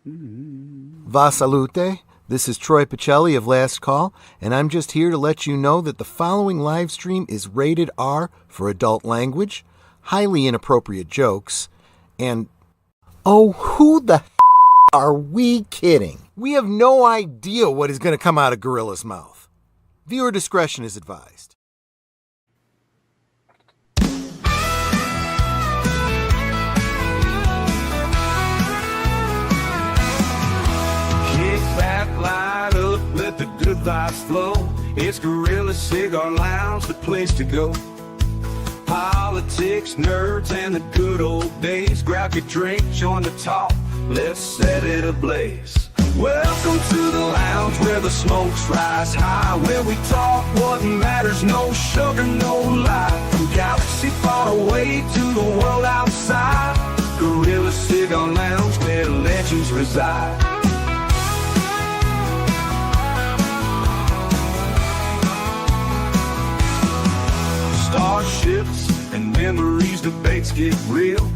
Va salute. This is Troy Pacelli of Last Call, and I'm just here to let you know that the following live stream is rated R for adult language, highly inappropriate jokes, and oh, who the are we kidding? We have no idea what is going to come out of Gorilla's mouth. Viewer discretion is advised. Light up, let the good vibes flow. It's Gorilla Cigar Lounge, the place to go. Politics, nerds, and the good old days. Grab your drink, join the talk, let's set it ablaze. Welcome to the lounge where the smokes rise high, where we talk what matters, no sugar, no lie. From galaxy far away to the world outside, Gorilla Cigar Lounge where legends reside. Starships and memories, debates get real.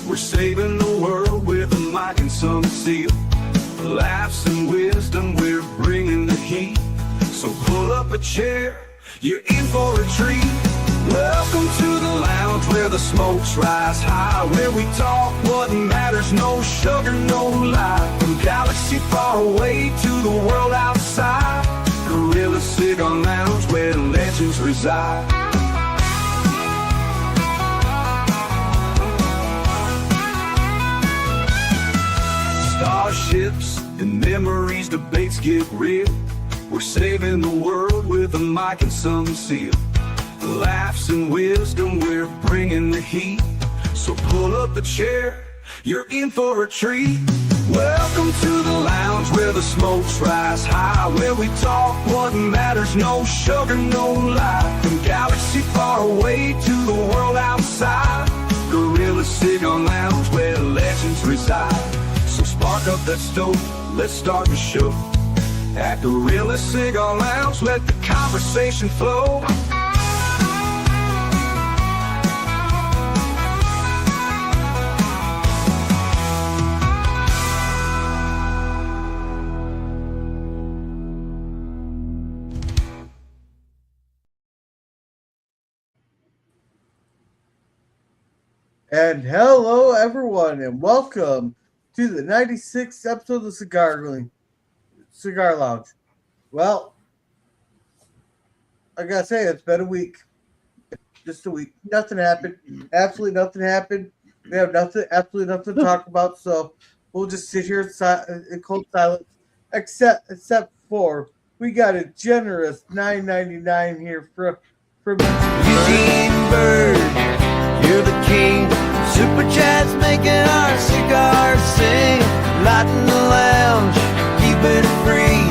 We're saving the world with a mic and some seal. Laughs and wisdom, we're bringing the heat. So pull up a chair, you're in for a treat. Welcome to the lounge where the smokes rise high, where we talk what matters, no sugar, no lie. From galaxy far away to the world outside, Gorilla Cigar Lounge where legends reside. Starships and memories, debates get real. We're saving the world with a mic and some seal. Laughs and wisdom, we're bringing the heat. So pull up a chair, you're in for a treat. Welcome to the lounge where the smokes rise high, where we talk what matters, no sugar, no lie. From galaxy far away to the world outside, Gorilla Cigar Lounge where legends reside. So spark up that stove, let's start the show. At Gorilla Cigar Lounge, let the conversation flow. And hello, everyone, and welcome to the 96th episode of the Cigar Lounge. Well, I gotta say, it's been a week. Just a week. Nothing happened. Absolutely nothing happened. We have absolutely nothing to talk about, so we'll just sit here in cold silence. Except for we got a generous $9.99 here from Eugene Bird. You're the king. Super chats making our cigars sing. Light in the lounge, keep it free.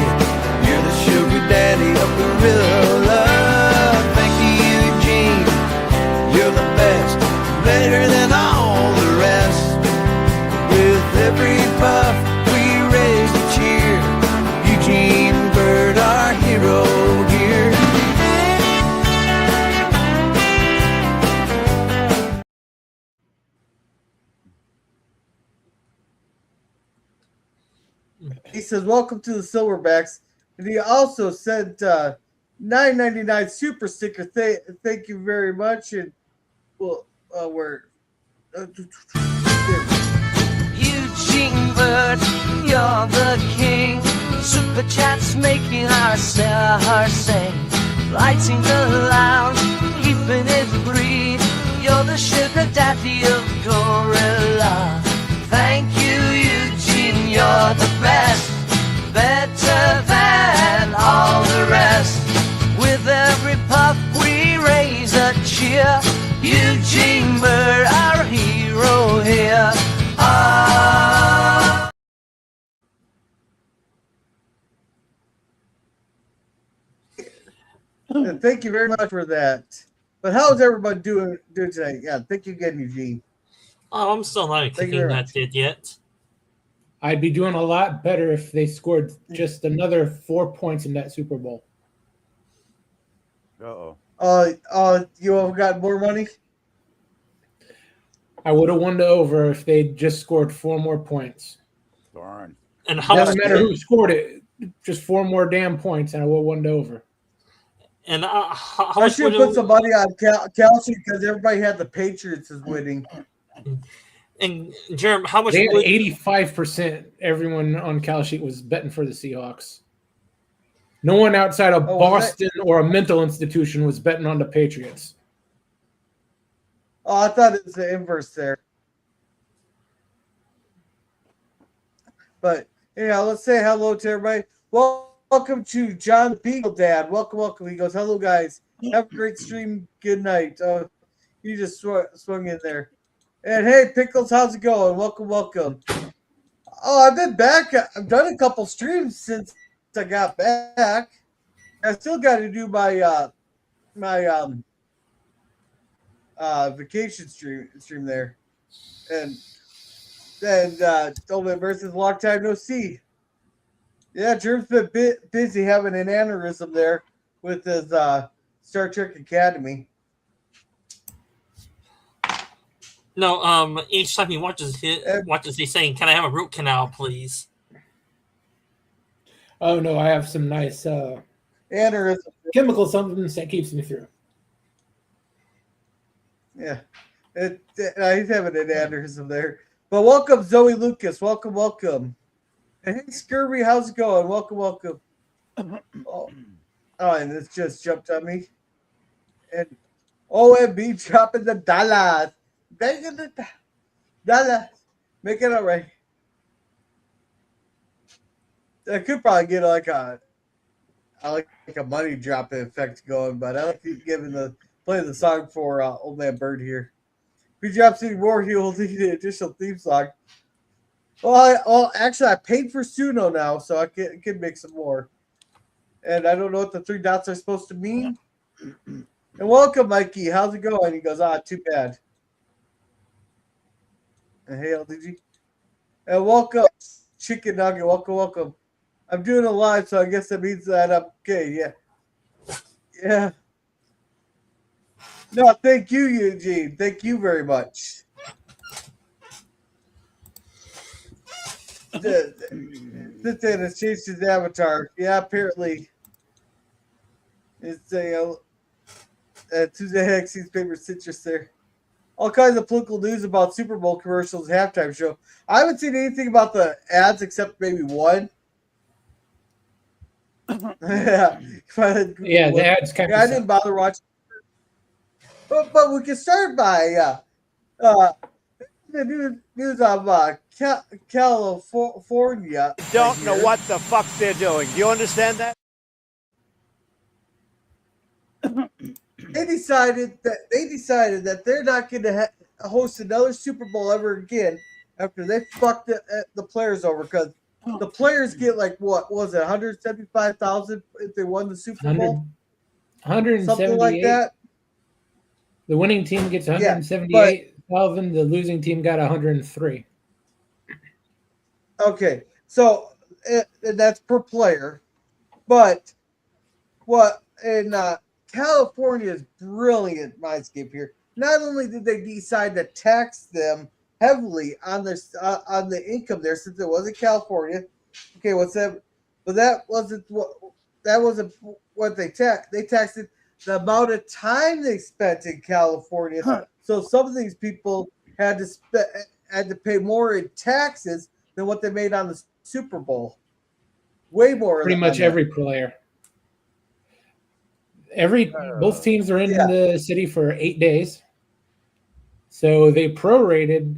You're the sugar daddy of Gorilla. Thank you, Eugene. You're the best, better than all the rest. With every puff, we raise a cheer. Eugene Bird, our hero here. He says, "Welcome to the Silverbacks," and he also sent $9.99 super sticker. Thank you very much. And well, we're Eugene Bird, you're the king. Super chats making our stars sing. Lighting the lounge, keeping it free. You're the sugar daddy of Gorilla. Thank you, Eugene, you're the best, better than all the rest. With every puff we raise a cheer. Eugene Bird, our hero here. Thank you very much for that. But how's everybody doing today? Yeah, thank you again, Eugene. Oh, I'm still not kicking that did yet. I'd be doing a lot better if they scored just another 4 points in that Super Bowl. You have got more money? I would have won the over if they just scored 4 more points. Darn. And how Doesn't much? matter who scored it. Just 4 more damn points, and I will won over. And how I much should would put some money on Kelsey because everybody had the Patriots as winning. And Jeremy, how much They had would 85%. Everyone on Cal Sheet was betting for the Seahawks. No one outside of Boston or a mental institution was betting on the Patriots. Oh, I thought it was the inverse there. But yeah, let's say hello to everybody. Welcome to John Beagle Dad. Welcome. He goes, hello guys. Have a great stream. Good night. You just swung in there. And hey, Pickles, how's it going? Welcome. Oh, I've been back. I've done a couple streams since I got back. I still got to do my vacation stream there. And Dolman versus long time no see. Yeah, Jerm's been busy having an aneurysm there with his Star Trek Academy. no? Each time he watches, he's saying, "Can I have a root canal, please?" Oh no, I have some nice Aneurysm. chemical supplements that keeps me through. Yeah, he's having an aneurysm there. But welcome, Zoe Lucas. Welcome. And hey, Scurvy, how's it going? Welcome. Oh, and this just jumped on me. And OMB dropping the dollars. Banging the dollars. Make it all right. I could probably get like a money drop effect going, but I like playing the song for Old Man Bird here. If he drops any more, he will need an additional theme song. Well, actually, I paid for Suno now, so I can make some more. And I don't know what the 3 dots are supposed to mean. And welcome, Mikey. How's it going? He goes, too bad. And hey, LDG. And welcome, Chicken Nugget. Welcome. I'm doing a live, so I guess that means that I'm okay. Yeah. No, thank you, Eugene. Thank you very much. This has changed his avatar. Yeah, apparently. It's a Tuesday Hexie's favorite citrus there. All kinds of political news about Super Bowl commercials, halftime show. I haven't seen anything about the ads except maybe one. Yeah, the ads kind of. I didn't bother watching. But we can start by the news of California. Don't know what the fuck they're doing. Do you understand that? They decided that they're not going to host another Super Bowl ever again after they fucked the players over, because the players get like, what was it, $175,000 if they won the Super Bowl? 178. Something like that. The winning team gets 178,000. The losing team got 103. Okay, so and that's per player. But what in California is brilliant mindscape here. Not only did they decide to tax them heavily on their on the income there, since it wasn't California. Okay, what's that? But that wasn't what they taxed. They taxed it the amount of time they spent in California. So some of these people had to pay more in taxes than what they made on the Super Bowl. Way more. Pretty much every player. Both teams are in the city for 8 days. So they prorated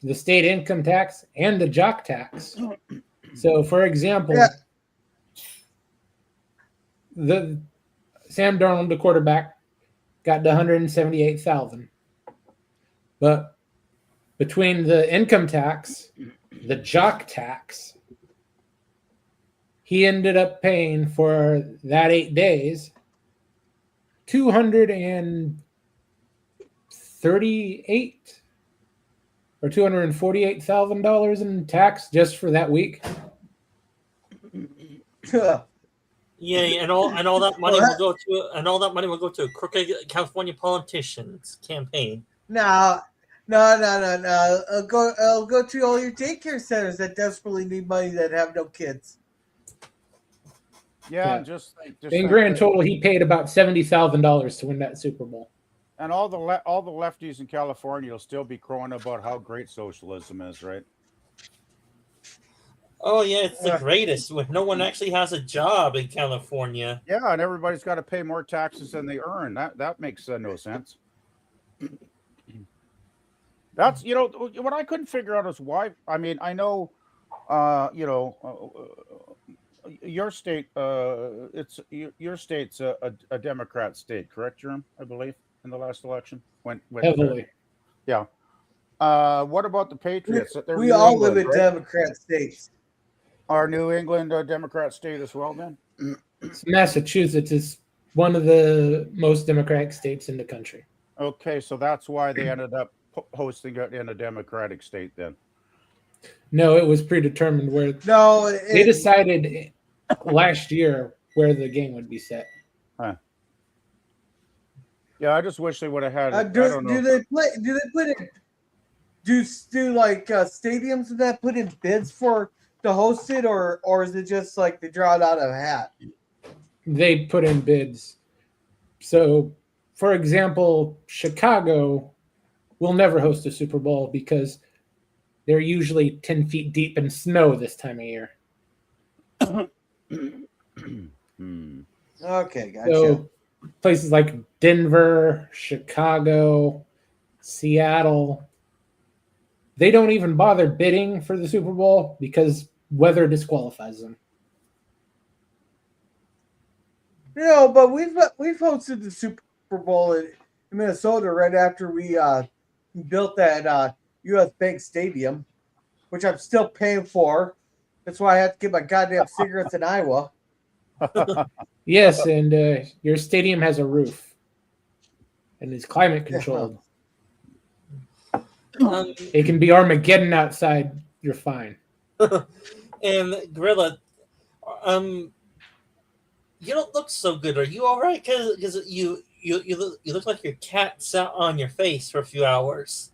the state income tax and the jock tax. So, for example, the Sam Darnold, the quarterback, got the 178,000. But between the income tax, the jock tax, he ended up paying for that 8 days $248,000 in tax just for that week. Yeah, and all that money will go to a crooked California politician's campaign. Now, No. I'll go to all your daycare centers that desperately need money that have no kids. Yeah, Yeah. just In think grand that- total, he paid about $70,000 to win that Super Bowl. and all the lefties in California will still be crowing about how great socialism is, right? Oh yeah, it's the greatest when no one actually has a job in California. Yeah, and everybody's got to pay more taxes than they earn. That makes no sense. That's what I couldn't figure out is why. I mean, I know, your state. Your state's a Democrat state, correct, Jerome? I believe in the last election went Heavily. yeah. What about the Patriots? They're We New all live England, in right? Democrat states. Are New England a Democrat state as well? Then Massachusetts is one of the most democratic states in the country. okay, so that's why they ended up hosting it in a Democratic state. Then No, it was predetermined where No, they decided last year where the game would be set. huh. Yeah, I just wish they would have had. I do don't know. they play? Do they put in? Do like stadiums and that put in bids to host it, or is it just like they draw it out of a hat? They put in bids. So, for example, Chicago will never host a Super Bowl because they're usually 10 feet deep in snow this time of year. Okay, gotcha. So places like Denver, Chicago, Seattle, they don't even bother bidding for the Super Bowl because weather disqualifies them. But we've hosted the Super Bowl in Minnesota right after we built that U.S. Bank Stadium, which I'm still paying for. That's why I have to get my goddamn cigarettes in Iowa. Yes, and your stadium has a roof and is climate controlled. It can be Armageddon outside. You're fine. And Gorilla, you don't look so good. Are you all right? Because you look like your cat sat on your face for a few hours.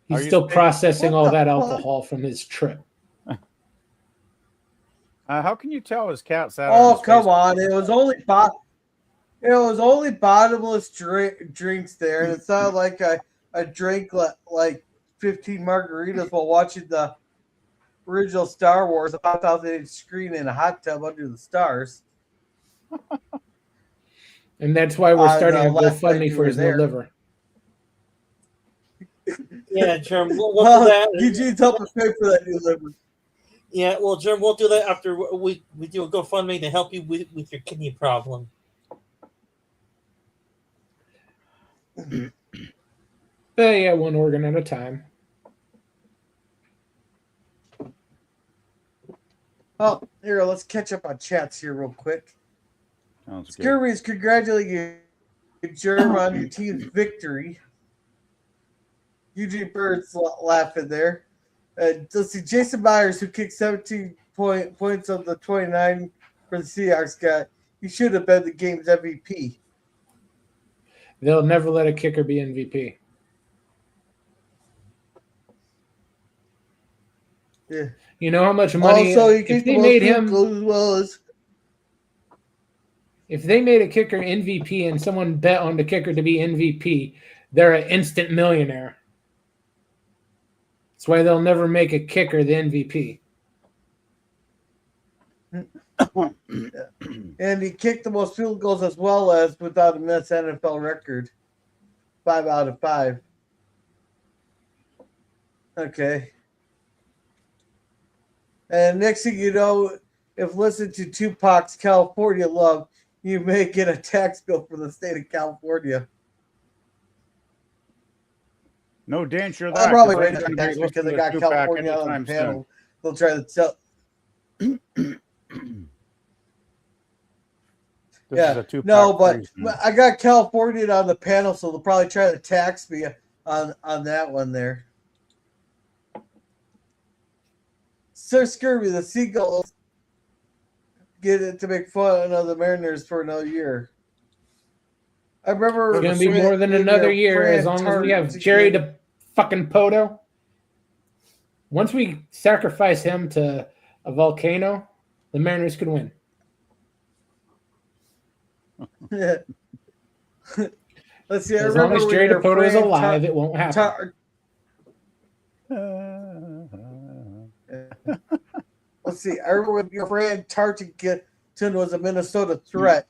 He's Are you still saying- processing What all the that fuck? alcohol from his trip. How can you tell his cat sat? Oh, on his come face? on! It was only bottomless drinks there, and it's not like I drank like 15 margaritas while watching the original Star Wars, a 5,000-inch screen in a hot tub under the stars. And that's why we're starting a last night GoFundMe you for were his new there. liver. Yeah, Germ, we'll do Well, that. Eugene's helping pay for that new liver. Yeah, well, Germ, we'll do that after we do a GoFundMe to help you with your kidney problem. But yeah, one organ at a time. Well, here, let's catch up on chats here real quick. Sounds good. Scurvy is congratulating you, Germ, on your team's victory. Eugene Bird's laughing there. Let's see, Jason Myers, who kicked 17 points of the 29 for the Cigars, he should have been the game's MVP. They'll never let a kicker be MVP. Yeah. You know how much money Also, he if kicked they the made most field him goals as well as. if they made a kicker MVP and someone bet on the kicker to be MVP, they're an instant millionaire. That's why they'll never make a kicker the MVP. And he kicked the most field goals as well as without a miss NFL record. 5 out of 5. Okay. And next thing you know, if listening to Tupac's California Love, you may get a tax bill for the state of California. No danger of I'm that. probably 'cause ready I'm for gonna tax be because they listening got to Tupac California on the anytime panel. They'll try to tell. soon. This Yeah, is a Tupac no, but reason. I got California on the panel, so they'll probably try to tax me on that one there. Sir Scurvy, the Seagulls get it to make fun of the Mariners for another year. I remember It's gonna be more than another year as long as we have Jerry to fucking Poto. Once we sacrifice him to a volcano, the Mariners could win. Yeah. Let's see. I As long remember as when Jerry your DePoto is friend alive, it won't happen. Let's see. I remember when your friend Tartington was a Minnesota threat.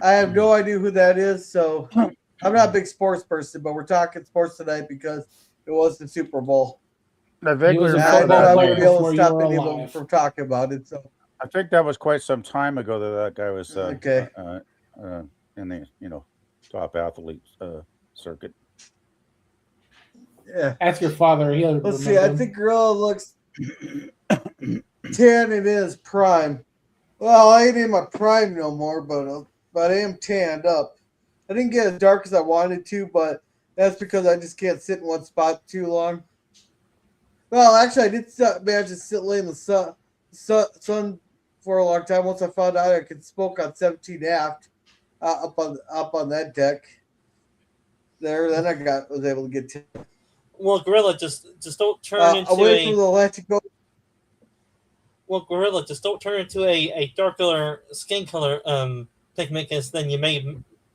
I have no idea who that is, so I'm not a big sports person, but we're talking sports tonight because it was the Super Bowl. I vaguely was a remember football that I'm player not name. be able before to you stop were anyone alive. from talking about it. So I think that was quite some time ago that guy was Okay. in the top athlete circuit. yeah. Ask your father. He'll Let's see. remember I him. think Gorilla looks 10 in his prime. Well, I ain't in my prime no more, but I am tanned up. I didn't get as dark as I wanted to, but that's because I just can't sit in one spot too long. Well, actually, I did manage to sit lay in the sun for a long time. Once I found out I could smoke on 17 aft up on that deck there, then I was able to get to Well, Gorilla, just don't turn into away from the Atlantic Ocean. Well, Gorilla, just don't turn into a darker skin color pigment, because then you may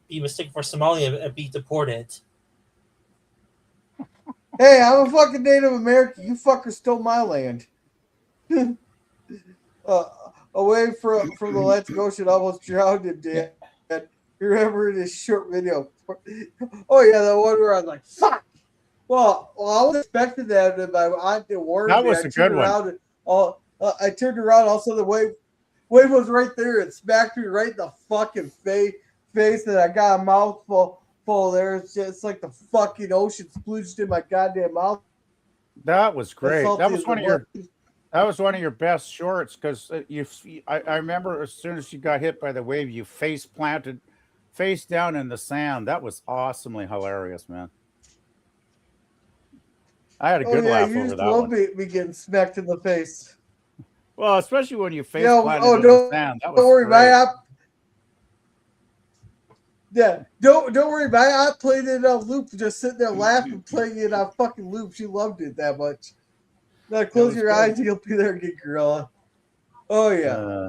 be mistaken for Somalia and be deported. Hey, I'm a fucking Native American. You fuckers stole my land. Away from the Atlantic Ocean, almost drowned him, Dan. You remember this short video? Oh yeah, the one where I was like, "Fuck." Well, I was expecting that, and my aunt warned That me. was I a turned good one. around and I turned around. Also, the wave was right there. It smacked me right in the fucking face, and I got a mouthful there. It's just like the fucking ocean splooged in my goddamn mouth. That was great. Salty That was as one of the your blood. that was one of your best shorts because I remember as soon as you got hit by the wave, you face planted face down in the sand. That was awesomely hilarious, man. I had a good laugh You over just that love one. me getting smacked in the face. Well, especially when you face Yeah, planted oh, in the sand. That was don't worry, great. don't worry, my aunt played it on loop, just sitting there laughing, playing it on fucking loop. She loved it that much. Now close was your good. eyes, and you'll be there again, Gorilla. Oh yeah,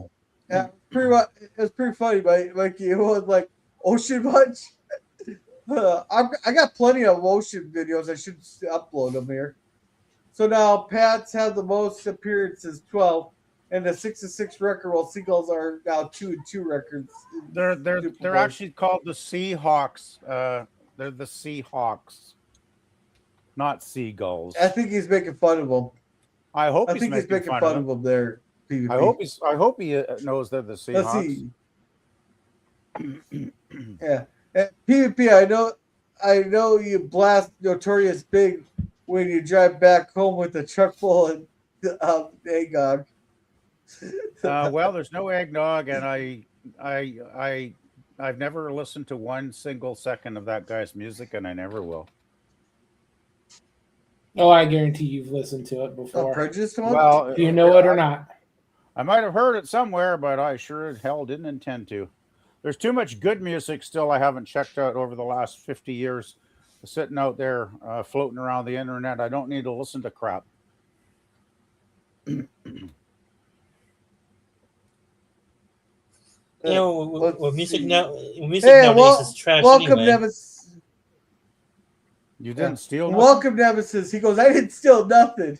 yeah, pretty much. It was pretty funny, Mikey. It was like ocean much. I got plenty of ocean videos. I should upload them here. So now Pats have the most appearances, 12, and the 6-6 record. While Seagulls are now 2-2 records. They're actually called the Seahawks. They're the Seahawks, not seagulls. I think he's making fun of them. I hope I he's think he's making fun of them there. PvP. I hope he knows they're the Seahawks. Let's see. Yeah. PvP, I know you blast Notorious Big when you drive back home with a truck full of eggnog. Well, there's no eggnog, and I've never listened to one single second of that guy's music, and I never will. Oh, I guarantee you've listened to it before. Prejudiced one? Well, Do you know it or not? I might have heard it somewhere, but I sure as hell didn't intend to. There's too much good music still I haven't checked out over the last 50 years, sitting out there floating around the internet. I don't need to listen to crap. Music nowadays is trash welcome, anyway. Nemesis. You didn't steal nothing? Welcome, Nemesis. He goes, I didn't steal nothing.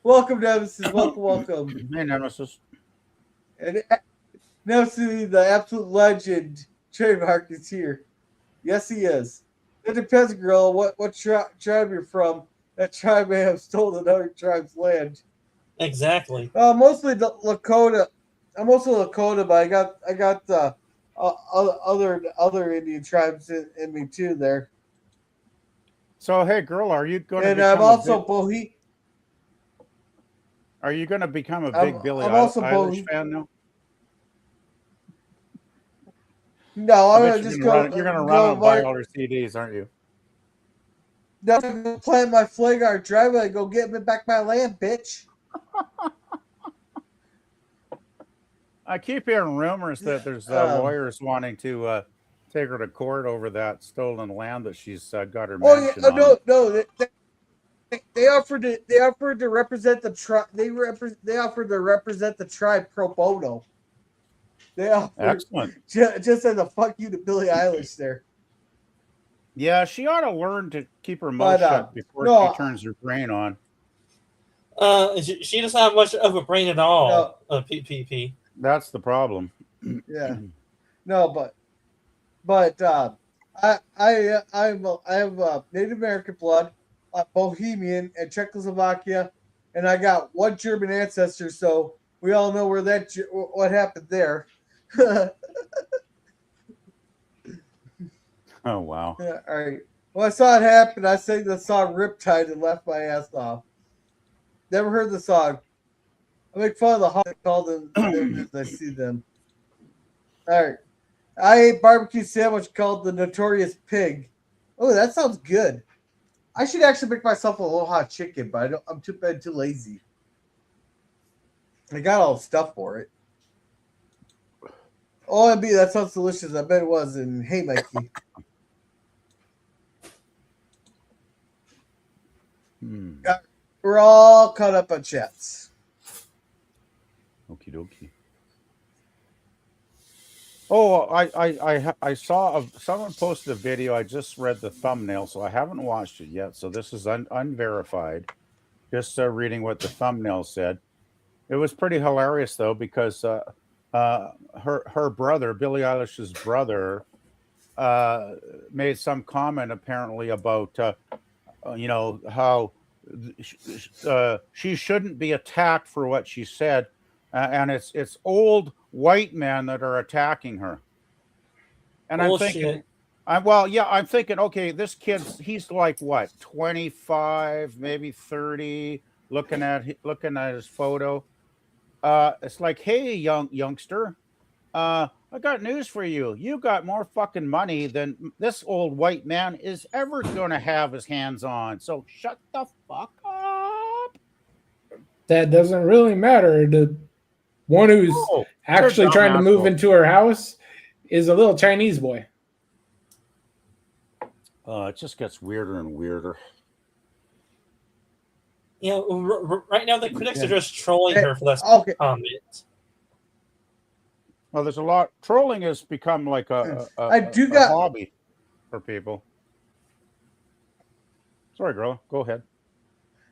Welcome, Nemesis. Welcome. Hey, Nemesis. And Nemesis, the absolute legend, trademark is here. Yes, he is. It depends, girl, what tribe you're from. That tribe may have stolen another tribe's land. Exactly. Mostly the Lakota. I'm also Lakota, but I got the other Indian tribes in me too there. So, hey, girl, are you going to? And I'm also Bohemian. Are you going to become a big Billie also Eilish fan now? No, I'm I gonna bet just you're go. gonna you're going to run and buy all her CDs, aren't you? No, I'm gonna plant my flag on our driveway and go get me back my land, bitch. I keep hearing rumors that there's lawyers wanting to take her to court over that stolen land that she's got her Oh yeah, mansion no, on. no. They offered to represent the tribe. They offered to represent the tribe pro bono. They offered Excellent. just as a fuck you to Billie Eilish there. Yeah, she ought to learn to keep her mouth But shut before no, she turns her brain on. She doesn't have much of a brain at all. No. PPP. That's the problem. yeah, no, but I have Native American blood, Bohemian, and Czechoslovakia, and I got one German ancestor. So we all know what happened there. Oh, wow. Yeah, all right. When I saw it happen, I sang the song Riptide and left my ass off. Never heard the song. I make fun of the hot call them as I see them. All right. I ate barbecue sandwich called the Notorious Pig. Oh, that sounds good. I should actually make myself a little hot chicken, but I'm too lazy. I got all the stuff for it. OMB, that sounds delicious. I bet it was. And hey, Mikey. We're all caught up on chats. Okie dokie. Oh, I saw someone posted a video. I just read the thumbnail, so I haven't watched it yet. So this is unverified. Just reading what the thumbnail said. It was pretty hilarious though, because her brother, Billie Eilish's brother, made some comment apparently about how she shouldn't be attacked for what she said, and it's old white men that are attacking her. And Bullshit. I'm thinking, okay, this he's like what, 25, maybe 30, looking at his photo. It's like, hey, youngster, I got news for you. You got more fucking money than this old white man is ever going to have his hands on. So shut the fuck up. That doesn't really matter. The one who's actually trying to move into her house is a little Chinese boy. It just gets weirder and weirder. Yeah, right now the critics are just trolling her for that comment. Well, there's a lot. Trolling has become like a hobby for people. Sorry, girl. Go ahead.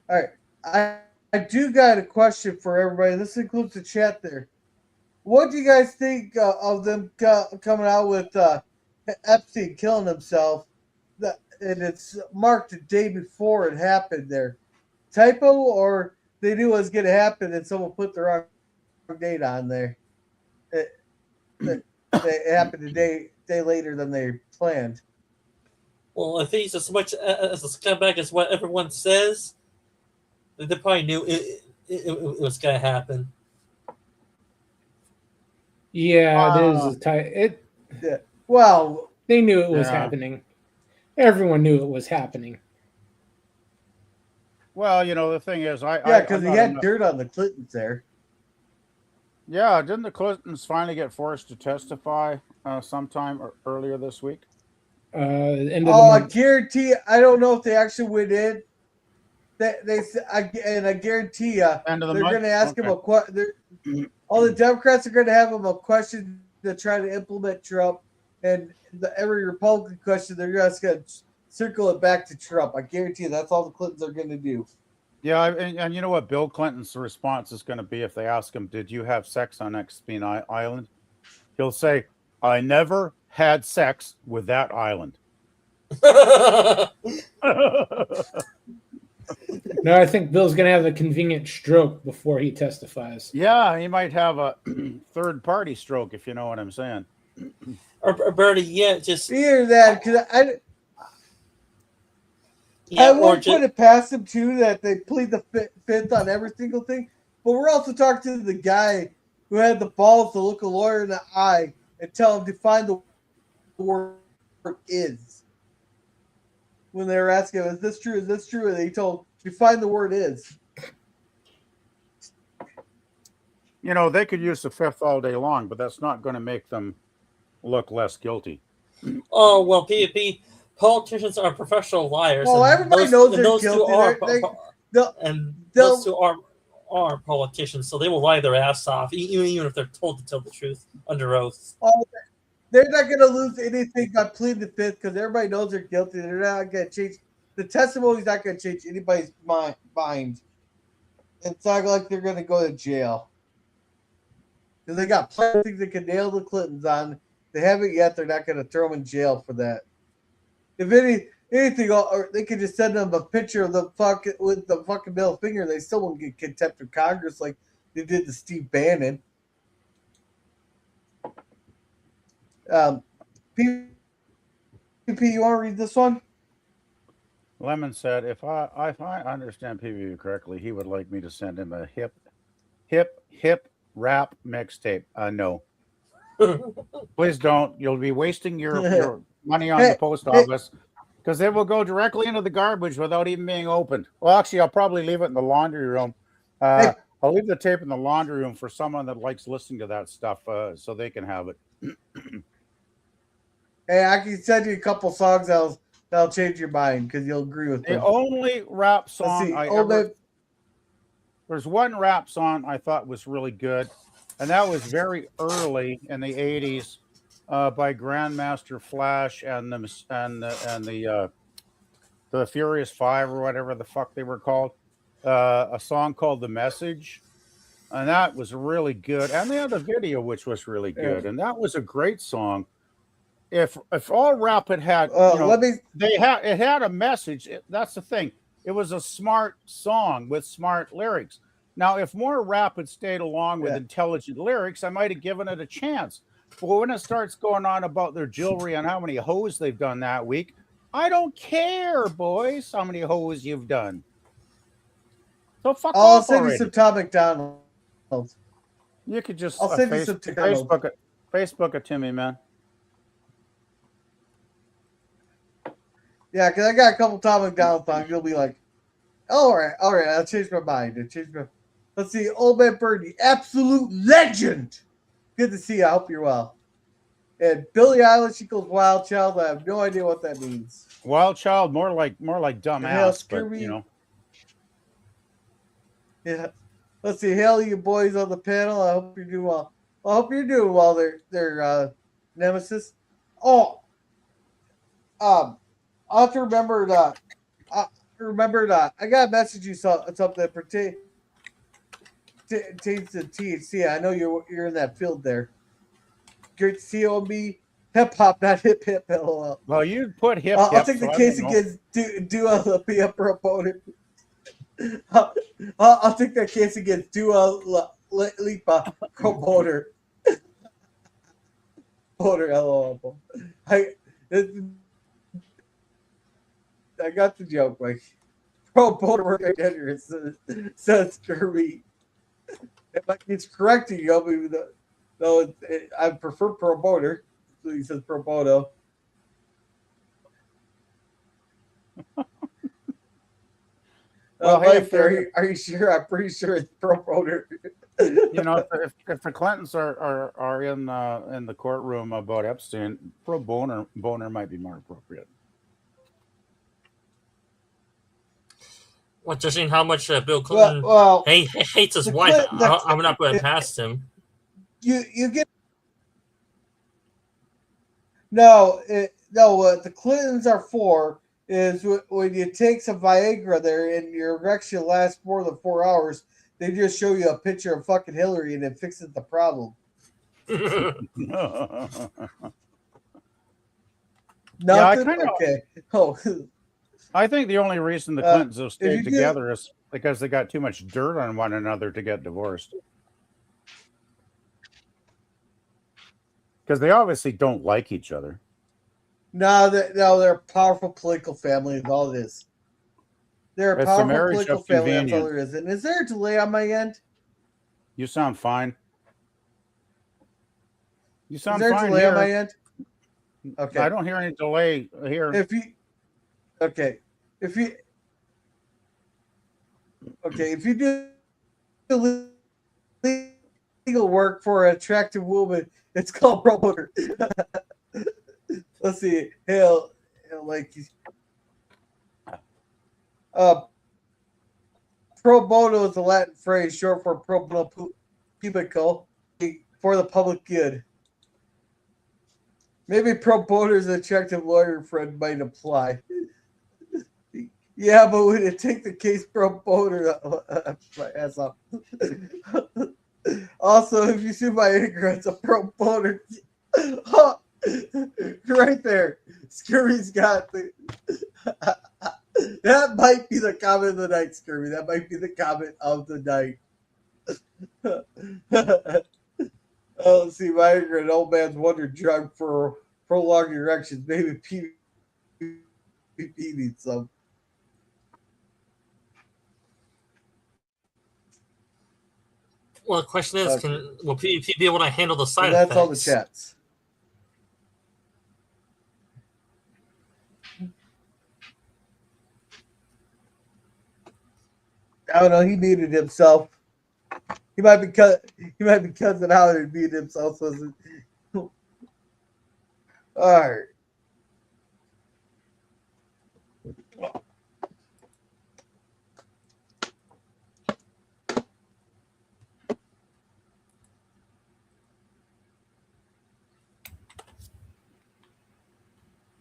All right. I do got a question for everybody. This includes the chat there. What do you guys think of them coming out with Epstein killing himself? And it's marked the day before it happened there. Typo, or they knew it was going to happen and someone put the wrong date on there? It happened a day later than they planned. Well, if he's as much as a scumbag as what everyone says, they probably knew it was going to happen. Yeah, it is. Yeah. Well, they knew it was happening. Everyone knew it was happening. Well, the thing is, because he had dirt on the Clintons there. Yeah, didn't the Clintons finally get forced to testify sometime earlier this week? I guarantee. I don't know if they actually went in. I guarantee they're going to ask him a question. All the Democrats are going to have him a question to try to implement Trump, and every Republican question they're just going to circle it back to Trump. I guarantee you that's all the Clintons are going to do. Yeah, and you know what Bill Clinton's response is going to be if they ask him, "Did you have sex on Epstein Island?" He'll say, "I never had sex with that island." No, I think Bill's going to have a convenient stroke before he testifies. Yeah, he might have a third-party stroke, if you know what I'm saying. Or Bertie, just fear that, because I won't put it past them too that they plead the fifth on every single thing. But we're also talking to the guy who had the balls to look a lawyer in the eye and tell him to find the word is. When they were asking him, "Is this true? Is this true?" and he told, "Define the word is." They could use the fifth all day long, but that's not going to make them look less guilty. Oh well, politicians are professional liars. Well, and everybody knows and they're those two guilty. are They'll, and those they'll, two are politicians, so they will lie their ass off, even if they're told to tell the truth under oath. oh, they're not going to lose anything by pleading the fifth because everybody knows they're guilty. They're not going to change. The testimony's not going to change anybody's mind. It's not like they're going to go to jail. Because they got plenty of things they can nail the Clintons on. They haven't yet. They're not going to throw them in jail for that. If anything, or they could just send them a picture of the with the fucking middle finger. They still won't get contempt of Congress like they did to Steve Bannon. PvP, you want to read this one? Lemon said, if I understand PvP correctly, he would like me to send him a hip rap mixtape. No. Please don't. You'll be wasting your money on the post office because it will go directly into the garbage without even being opened. Well, actually, I'll probably leave it in the laundry room. I'll leave the tape in the laundry room for someone that likes listening to that stuff so they can have it. Hey, I can send you a couple songs that'll change your mind because you'll agree with them. The only rap song there's one rap song I thought was really good, and that was very early in the 80s by Grandmaster Flash and the Furious Five or whatever the fuck they were called. A song called "The Message," and that was really good. And they had a video which was really good, and that was a great song. If all rap had it had a message. That's the thing. It was a smart song with smart lyrics. Now, if more rap had stayed along with intelligent lyrics, I might have given it a chance. But when it starts going on about their jewelry and how many hoes they've done that week, I don't care, boys, how many hoes you've done. So fuck I'll off send already. you some Tom McDonald. You could just I'll send you some Facebook it to me, man. Yeah, because I got a couple Tom McDonald songs. You'll be like, all right, I'll change my mind. Let's see, Old Man Birdie, absolute legend. Good to see you. I hope you're well. And Billie Eilish equals Wild Child. I have no idea what that means. Wild Child, more like dumbass, but you know. Yeah. Let's see. Hail you boys on the panel. I hope you're doing well. I hope you're doing well. Their nemesis. Oh. I have to remember that. I got a message you saw something that pertains to THC. I know you're in that field there. Great to see you on me. Hip hop, not hip hip. LOL. Well, you put hip. I'll take the case against Dua Lipa proponent. I'll take that case against Dua Lipa promoter. LOL. I got the joke, like pro boner work identity says Kirby. If it's correcting you, I prefer pro boner. So he says pro bono. Well, hey, are you sure? I'm pretty sure it's pro boner. You know, if the Clintons are in the courtroom about Epstein, pro boner might be more appropriate. Well, judging how much Bill Clinton hates his wife, I'm not going to pass him. You get what the Clintons are for is when you take some Viagra there and your erection lasts more than 4 hours, they just show you a picture of fucking Hillary and it fixes the problem. Nothing? Okay. Oh. I think the only reason the Clintons have stayed together is because they got too much dirt on one another to get divorced. Because they obviously don't like each other. No, they're a powerful political family. Is all it is. They're a powerful political family. That's all there is. And is there a delay on my end? You sound fine. You sound fine. Is there a delay here. On my end? Okay. I don't hear any delay here. If you do legal work for an attractive woman, it's called pro boner. Let's see. Hell, like uh, pro bono is a Latin phrase short for pro bono publico, for the public good. Maybe pro bono is an attractive lawyer friend might apply. Yeah, but when it take the case pro bono, my ass up. Also, if you see my ignorance, a pro bono, right there, Scurry's got the. That might be the comment of the night, Scurvy. That might be the comment of the night. Oh, let's see. My ignorant old man's wonder drug for prolonged erections. Maybe PvP needs some. Well, the question is, will PvP be able to handle the side And that's effects? all the chats. I don't know. He muted himself. He might be cussing out and muted himself. So all right.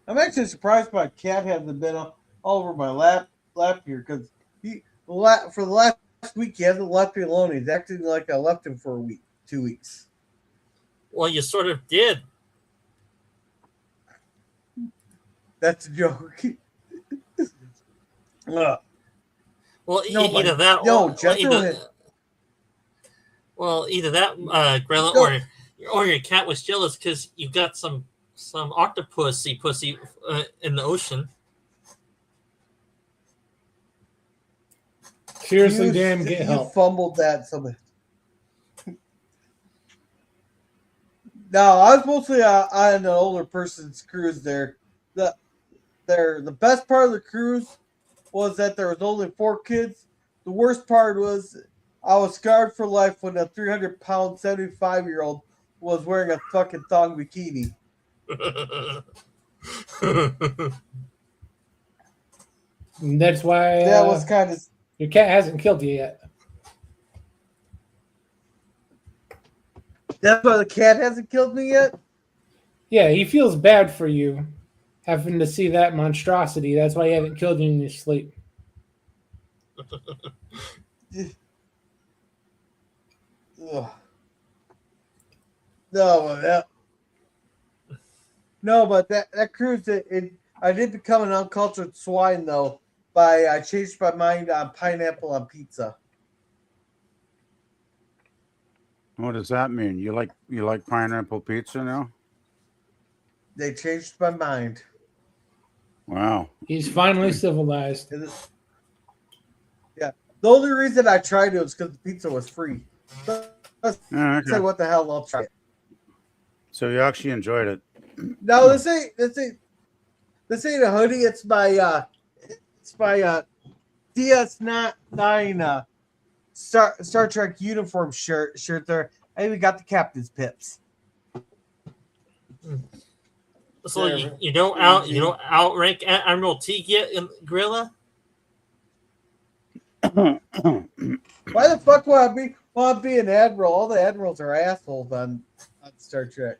I'm actually surprised my cat hasn't been all over my lap here because for the last week he hasn't left me alone. He's acting like I left him for a week, 2 weeks. Well, you sort of did. That's a joke. Well, No, either that no, or Jethro either that, Grella, No. or your cat was jealous because you got some octopusy pussy in the ocean. Seriously, Dan, get you help. fumbled that something. No, I was mostly on an older person's cruise there. The best part of the cruise was that there was only 4 kids. The worst part was I was scarred for life when a 300-pound 75-year-old was wearing a fucking thong bikini. And that's why That was kind of. your cat hasn't killed you yet. That's why the cat hasn't killed me yet? Yeah, he feels bad for you having to see that monstrosity. That's why he hasn't killed you in your sleep. Ugh. No, but that cruise, I did become an uncultured swine, though, I changed my mind on pineapple on pizza. What does that mean? You like pineapple pizza now? They changed my mind. Wow. He's finally civilized. Yeah. The only reason I tried it was because the pizza was free. So let's say, what the hell, I'll try it. So you actually enjoyed it? No, this ain't a hoodie. It's my DS9 Star Trek uniform shirt there. I even got the captain's pips. So you don't outrank Admiral Teague yet in Gorilla? Why the fuck would I be an admiral? All the admirals are assholes on Star Trek,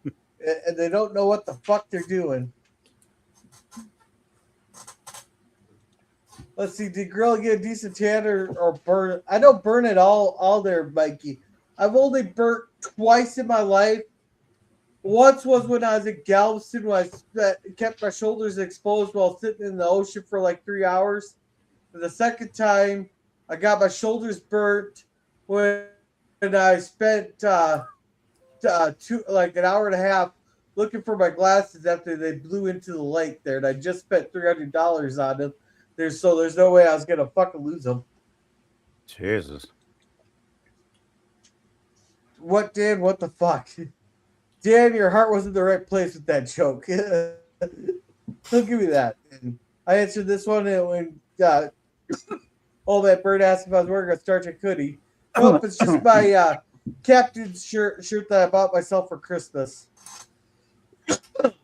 and they don't know what the fuck they're doing. Let's see, did Gorilla get a decent tan or burn? I don't burn it all there, Mikey. I've only burnt twice in my life. Once was when I was in Galveston, when I kept my shoulders exposed while sitting in the ocean for like 3 hours. And the second time, I got my shoulders burnt when I spent like an hour and a half looking for my glasses after they blew into the lake there, and I just spent $300 on them. There's no way I was gonna fucking lose them. Jesus. What, Dan? What the fuck? Dan, your heart was in the right place with that joke. Don't give me that. And I answered this one when old man Bird asked if I was wearing a Star Trek hoodie. Nope, it's just my captain's shirt that I bought myself for Christmas.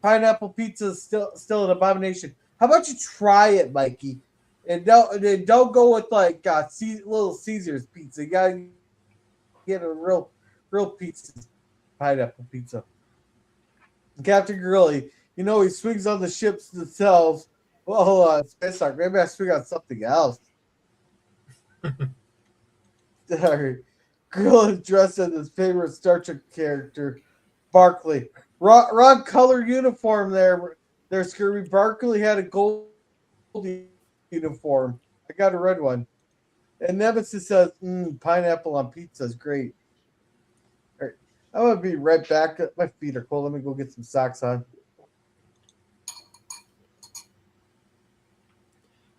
Pineapple pizza is still an abomination. How about you try it, Mikey? And don't go with like Little Caesars pizza. You gotta get a real pizza, pineapple pizza. Captain Grilly, he swings on the ships themselves. Well, hold on, Space Talk. Maybe I swing on something else. Grill is dressed as his favorite Star Trek character, Barkley. Wrong color uniform there. Scurvy. Barkley had a gold uniform. I got a red one. And Nemesis says, pineapple on pizza is great. All right. I'm going to be right back. My feet are cold. Let me go get some socks on.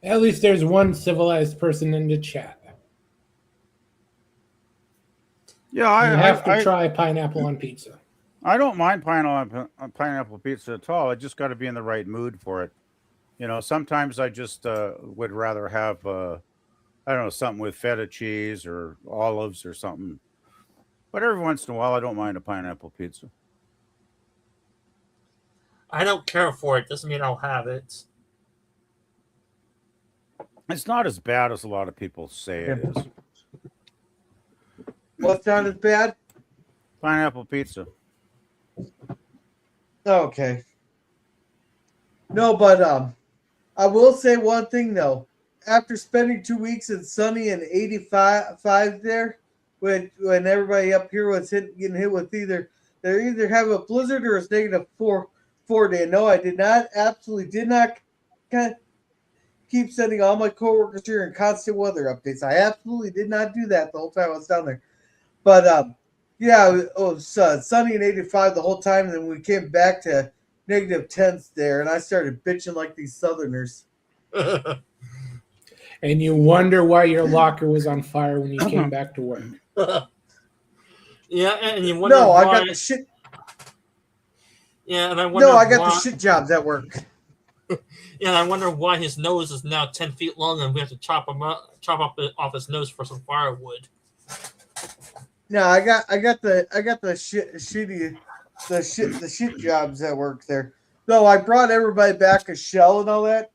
At least there's one civilized person in the chat. Yeah, I have to try pineapple on pizza. I don't mind pineapple pizza at all. I just got to be in the right mood for it. Sometimes I just would rather have, I don't know, something with feta cheese or olives or something. But every once in a while, I don't mind a pineapple pizza. I don't care for it. Doesn't mean I'll have it. It's not as bad as a lot of people say it is. What's not as bad? Pineapple pizza. Okay. No, but I will say one thing though. After spending 2 weeks in sunny and 85 there, when everybody up here was getting hit with they either have a blizzard or it's negative four day. No, I absolutely did not keep sending all my coworkers here in constant weather updates. I absolutely did not do that the whole time I was down there. But yeah, it was sunny and 85 the whole time, and then we came back to negative 10s there, and I started bitching like these Southerners. And you wonder why your locker was on fire when you came back to work. Yeah, and you wonder No, why... I got the shit. Yeah, and I wonder No, I got the shit jobs at work. Yeah, and I wonder why his nose is now 10 feet long, and we have to chop off his nose for some firewood. No, I got the shit jobs at work there. No, I brought everybody back a shell and all that.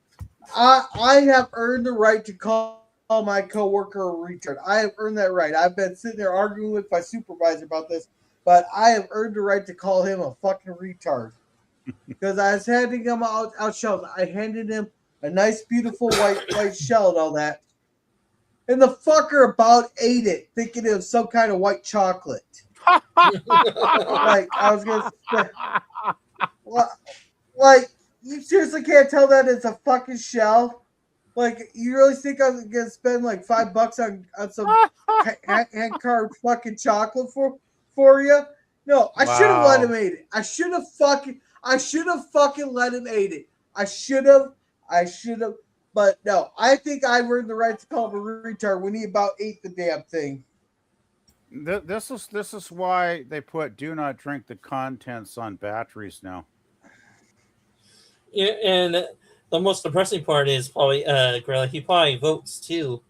I have earned the right to call my coworker a retard. I have earned that right. I've been sitting there arguing with my supervisor about this, but I have earned the right to call him a fucking retard. Because I was handing him out shells. I handed him a nice, beautiful white shell and all that. And the fucker about ate it, thinking it was some kind of white chocolate. Like, I was going to say, like, you seriously can't tell that it's a fucking shell? Like, you really think I was going to spend like $5 on some hand-carved fucking chocolate for you? No, I should have let him eat it. I should have fucking let him eat it. I should have. But no, I think I've earned the right to call him a retard when he about ate the damn thing. This is why they put "do not drink" the contents on batteries now. Yeah, and the most depressing part is probably Gorilla. He probably votes too.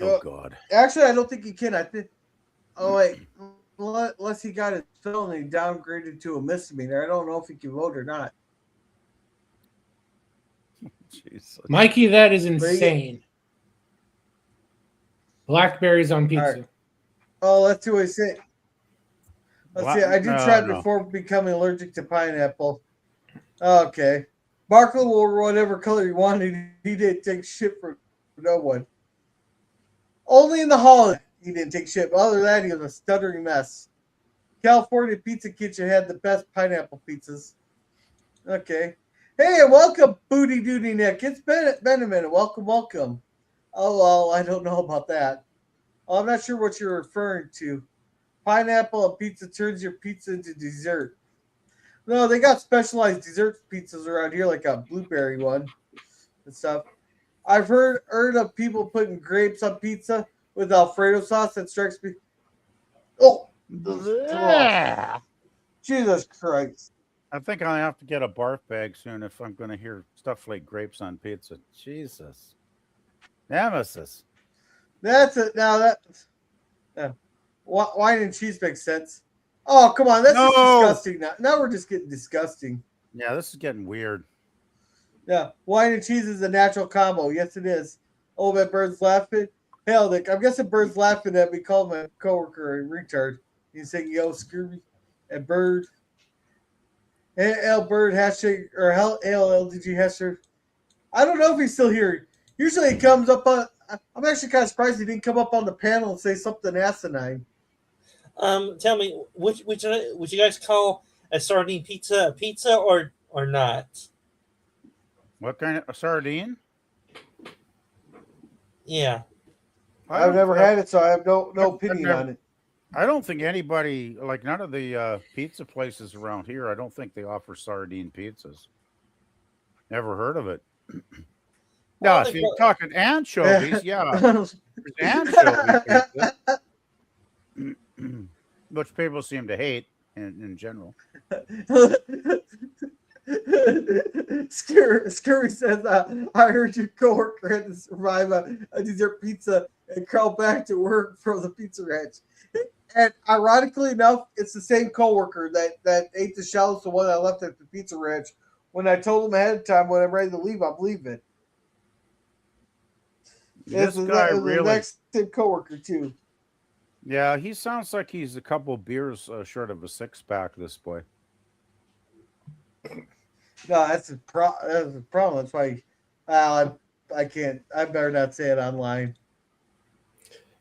Oh God! Actually, I don't think he can. I think. Oh wait, unless he got his felony downgraded to a misdemeanor, I don't know if he can vote or not. Jesus. Mikey, that is insane. Blackberries on pizza. Right. Oh, let's see what he said. Let's see. I did try it before becoming allergic to pineapple. Okay. Barkley wore whatever color he wanted. He didn't take shit for no one. Only in the holiday he didn't take shit. But other than that, he was a stuttering mess. California Pizza Kitchen had the best pineapple pizzas. Okay. Hey, welcome, Booty Duty Nick. It's been a minute. Welcome. Oh, well, I don't know about that. I'm not sure what you're referring to. Pineapple on pizza turns your pizza into dessert. No, they got specialized dessert pizzas around here, like a blueberry one and stuff. I've heard of people putting grapes on pizza with Alfredo sauce. That strikes me. Oh, Jesus Christ. I think I have to get a barf bag soon if I'm going to hear stuff like grapes on pizza. Jesus. Nemesis. That's it. Now that wine and cheese makes sense. Oh, come on. That's just No. disgusting. Now we're just getting disgusting. Yeah, this is getting weird. Yeah. Wine and cheese is a natural combo. Yes, it is. Oh, that bird's laughing. Hell, Nick, I'm guessing bird's laughing at me calling my coworker a retard. He's saying, yo, Scooby. And bird. L bird hashtag or hell LLDG hashtag. I don't know if he's still here. Usually he comes up on. I'm actually kind of surprised he didn't come up on the panel and say something asinine. Tell me, would you guys call a sardine pizza a pizza or not? What kind of a sardine? Yeah. I've never had it, so I have no opinion on it. I don't think anybody, like none of the pizza places around here, I don't think they offer sardine pizzas. Never heard of it. Now, if you're talking anchovies, yeah. There's anchovy pizza, which people seem to hate in general. Scurry says, I heard your coworker had to survive a dessert pizza and crawl back to work from the pizza ranch. And ironically enough, it's the same coworker that ate the shells, the one I left at the pizza ranch. When I told him ahead of time when I'm ready to leave, I'm leaving. This guy really, the next same coworker too. Yeah, he sounds like he's a couple beers short of a 6-pack. This boy. No, that's a problem. That's why I can't. I better not say it online.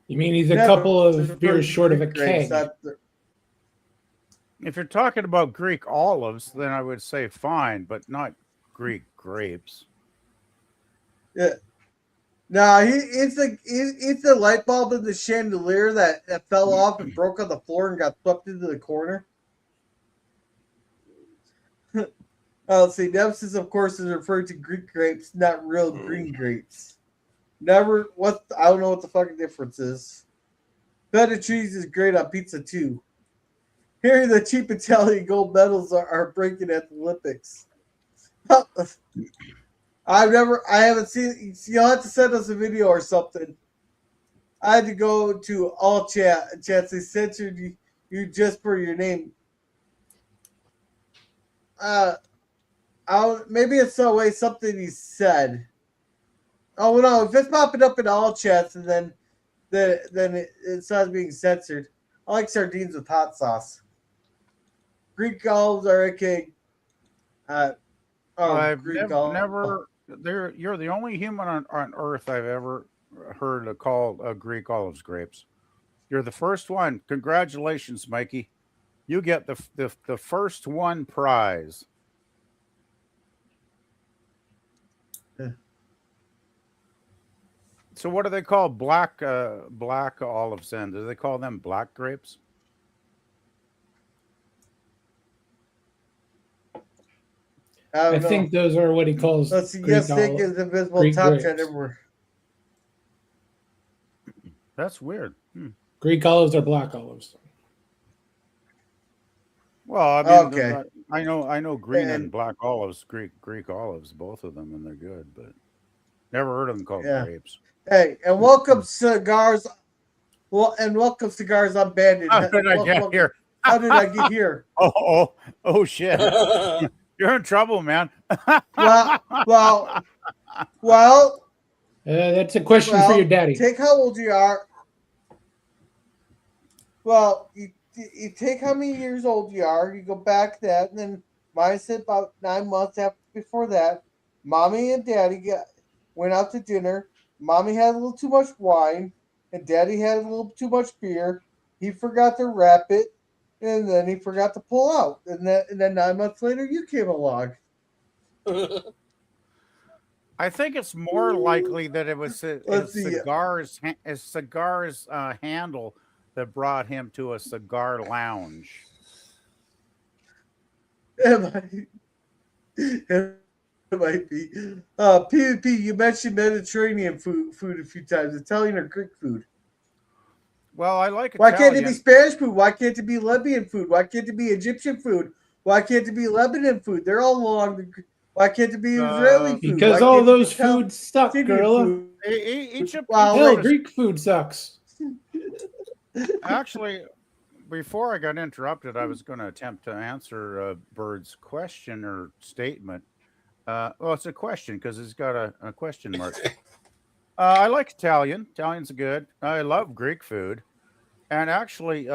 You mean he's a couple of beers short of a keg? If you're talking about Greek olives, then I would say fine, but not Greek grapes. Yeah. No, it's the light bulb in the chandelier that fell off and broke on the floor and got swept into the corner. Let's see. Nemesis, of course, is referring to Greek grapes, not real green grapes. Never. I don't know what the fucking difference is. Feta cheese is great on pizza too. Hearing the cheap Italian gold medals are breaking at the Olympics. I haven't seen. You'll have to send us a video or something. I had to go to all chat. They censored you just for your name. Maybe it's something he said. Oh no! If it's popping up in all chats, and then it starts being censored. I like sardines with hot sauce. Greek olives are okay. I've Greek never. You're the only human on Earth I've ever heard call Greek olives grapes. You're the first one. Congratulations, Mikey. You get the first one prize. So what do they call black olives then? Do they call them black grapes? I think those are what he calls. Let's see. Yes, Nick is invisible Greek top grapes. chat everywhere. That's weird. Greek olives are black olives. Well, I mean, Okay. I know green and black olives, Greek olives, both of them, and they're good, but never heard of them called grapes. Hey, and welcome Cigars. Well, and welcome Cigars Unbanded. How did I get here? How did I get here? Oh shit! You're in trouble, man. Well. That's a question for your daddy. Take how old you are. Well, you take how many years old you are. You go back that, and then mine said about 9 months before that. Mommy and Daddy went out to dinner. Mommy had a little too much wine, and Daddy had a little too much beer. He forgot to wrap it, and then he forgot to pull out. And then 9 months later, you came along. I think it's more likely that it was a Cigar's handle that brought him to a cigar lounge. It might be. PvP, you mentioned Mediterranean food a few times. Italian or Greek food? Well, I like Why Italian. can't it be Spanish food? Why can't it be Libyan food? Why can't it be Egyptian food? Why can't it be Lebanon food? They're all along. Why can't it be Israeli food? Because all those foods suck, Gorilla. Egypt. Hell, Greek food sucks. Actually, before I got interrupted, I was going to attempt to answer Bird's question or statement. Well, it's a question because it's got a question mark. I like Italian. Italian's good. I love Greek food, and actually,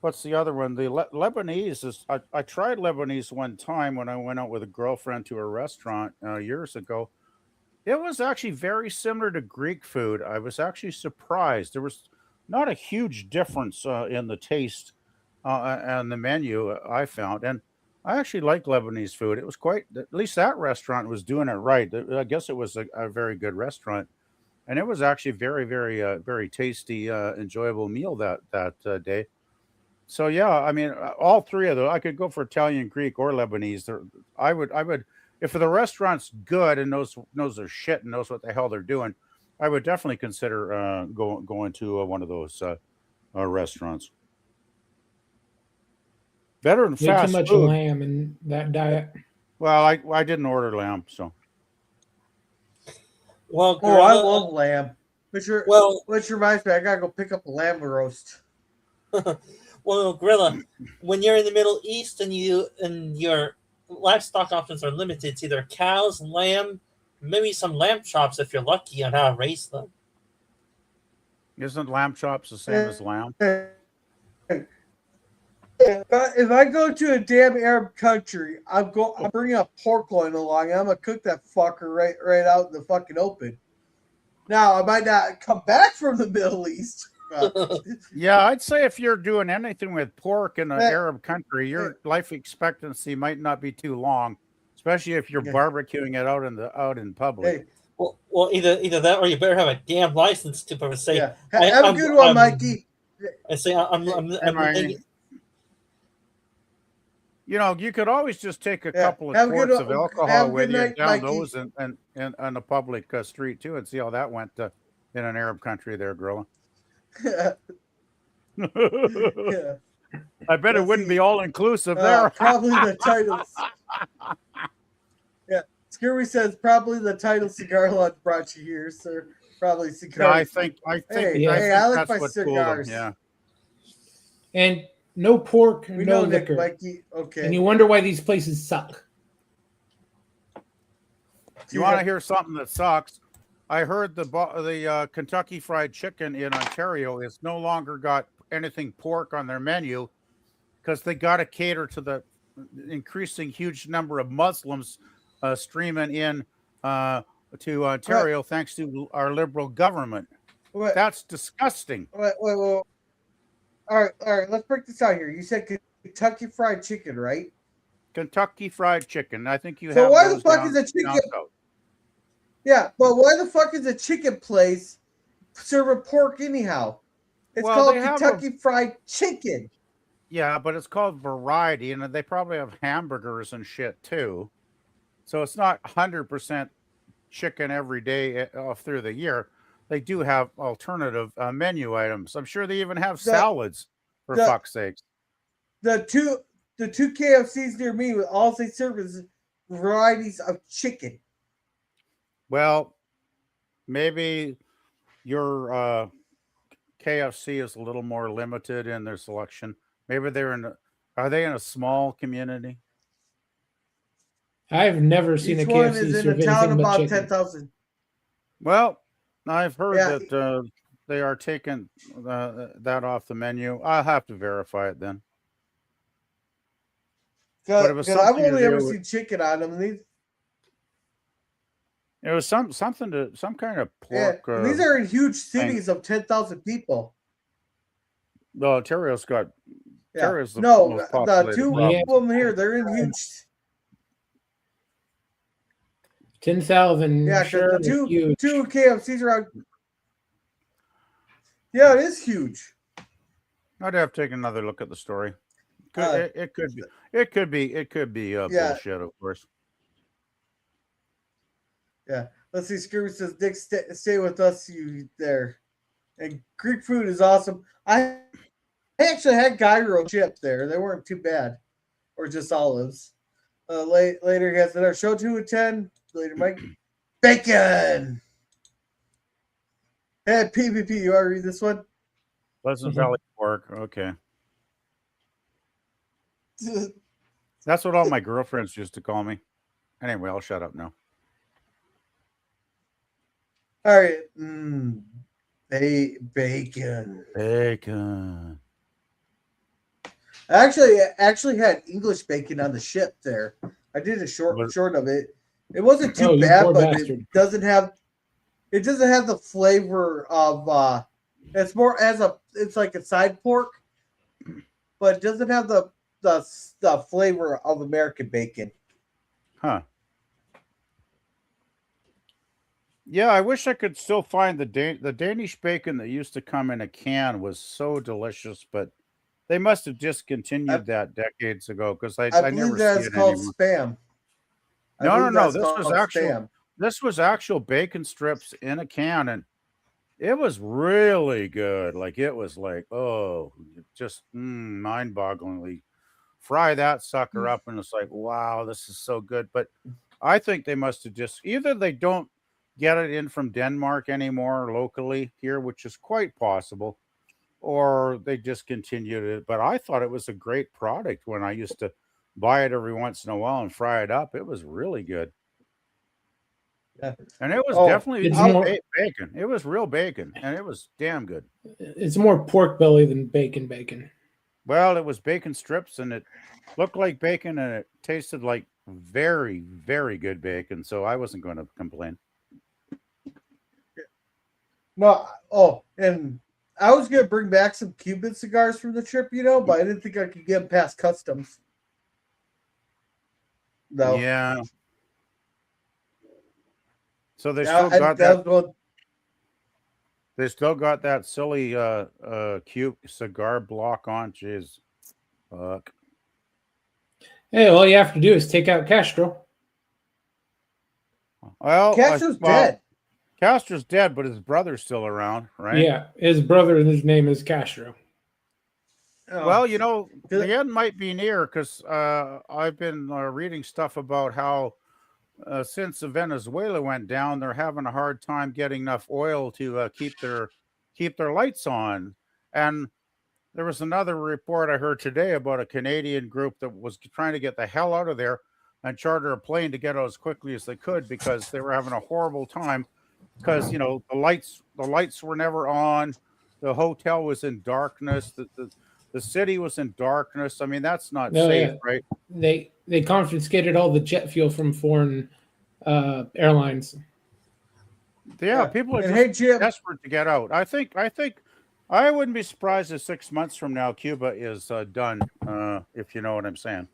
what's the other one? The Lebanese is. I tried Lebanese one time when I went out with a girlfriend to a restaurant years ago. It was actually very similar to Greek food. I was actually surprised. There was not a huge difference in the taste and the menu I found, and I actually liked Lebanese food. It was quite. At least that restaurant was doing it right. I guess it was a very good restaurant, and it was actually very tasty, enjoyable meal that day. So yeah, I mean, all three of those. I could go for Italian, Greek, or Lebanese. I would, if the restaurant's good and knows their shit and knows what the hell they're doing, I would definitely consider going to one of those restaurants. Better than Way fast too much food. lamb in that diet. Well, I didn't order lamb, so Well, Oh, I Gorilla, love lamb. Which reminds me, I gotta go pick up a lamb roast. well, Gorilla, when you're in the Middle East and your livestock options are limited, it's either cows, lamb, maybe some lamb chops if you're lucky on how to raise them. isn't lamb chops the same as lamb? If I go to a damn Arab country, I'm bringing a pork loin along. I'm gonna cook that fucker right out in the fucking open. Now I might not come back from the Middle East. Yeah, I'd say if you're doing anything with pork in an Hey, Arab country, your life expectancy might not be too long, especially if you're Yeah. barbecuing it out in public. Hey, Well, either that or you better have a damn license to say. yeah. Have a good one, Mikey. I say I'm You know, you could always just take a Yeah, couple of have a good quarts of have a alcohol good with you night, down Mikey. those and on a public street too, and see how that went in an Arab country there, Gorilla. Yeah. I bet it Let's wouldn't see. be all inclusive there. Probably the titles. Yeah, Scurvy says probably the title cigar lunch brought you here, sir. Probably Yeah, cigars. I think Hey, Yeah. I hey, think I like that's my what fooled them. cigars. Yeah. And no pork, We no know Nick, liquor. Mikey. Okay. And you wonder why these places suck. You want to hear something that sucks? I heard the Kentucky Fried Chicken in Ontario is no longer got anything pork on their menu because they got to cater to the increasing huge number of Muslims streaming in to Ontario thanks to our liberal government. Wait, That's disgusting. wait. All right. Let's break this out here. You said Kentucky Fried Chicken, right? Kentucky Fried Chicken. I think you So have why the those fuck down- is a chicken? down south. Yeah, but why the fuck is a chicken place serving pork anyhow? It's Well, called they have Kentucky Fried Chicken. Yeah, but it's called variety, and they probably have hamburgers and shit too. So it's not 100% chicken every day through the year. They do have alternative menu items. I'm sure they even have salads, for the- fuck's sakes. The two KFCs near me, all they serve is varieties of chicken. Well, maybe your KFC is a little more limited in their selection. Maybe are they in a small community? I've never seen Each a one KFC is in serve a town anything but about chicken. 10,000. Well, I've heard Yeah. that they are taking that off the menu. I'll have to verify it then. But it was Because I've something to only ever do with- seen chicken on them. It was some kind of Yeah, pork. and these are in huge cities of 10,000 people. Well, Ontario's got. Yeah. Ontario's the No, most the populated two province. of them here, they're in huge. 10,000. Yeah, Sure, the two huge. KFCs are on. Yeah, it is huge. I'd have to take another look at the story. It could be. It could be Yeah. bullshit, of course. Yeah. Let's see. Screw says, Dick, stay with us, you there. And Greek food is awesome. I actually had gyro chips there. They weren't too bad. Or just olives. Later, he has another show 2 and 10. Later, Mike. Bacon. Hey, PvP, you want to read this one? Pleasant Valley Pork. York. Okay. That's what all my girlfriends used to call me. Anyway, I'll shut up now. All right. Bacon. Bacon. I actually had English bacon on the ship there. I did a short of it. It wasn't too bad, but bastard. it doesn't have the flavor of it's more it's like a side pork, but it doesn't have the flavor of American bacon. Huh. Yeah, I wish I could still find the Danish bacon that used to come in a can was so delicious, but they must have discontinued that decades ago because I believe never that's see it called anymore. spam. No. Spam. This was actual bacon strips in a can, and it was really good. Like it was like, oh, just mind-bogglingly. Fry that sucker up, and it's like, wow, this is so good. But I think they must have just either they don't get it in from Denmark anymore locally here, which is quite possible, or they discontinued it. But I thought it was a great product when I used to buy it every once in a while and fry it up. It was really good. Yeah. And it was definitely bacon. It was real bacon, and it was damn good. It's more pork belly than bacon. Well, it was bacon strips, and it looked like bacon, and it tasted like very, very good bacon. So I wasn't going to complain. No, and I was gonna bring back some Cuban cigars from the trip, but I didn't think I could get them past customs. No. Yeah. So they still got that. They still got that silly cute cigar block on. Jeez. Fuck. Hey, all you have to do is take out Castro. Well, Castro's dead. Castro's dead, but his brother's still around, right? Yeah, his brother, his name is Castro. Well, the end might be near because I've been reading stuff about how since Venezuela went down, they're having a hard time getting enough oil to keep their lights on. And there was another report I heard today about a Canadian group that was trying to get the hell out of there and charter a plane to get out as quickly as they could because they were having a horrible time because the lights were never on, the hotel was in darkness, the city was in darkness. I mean, that's not safe, right? They confiscated all the jet fuel from foreign airlines. Yeah, people are just desperate to get out. I think I wouldn't be surprised if 6 months from now Cuba is done. If you know what I'm saying.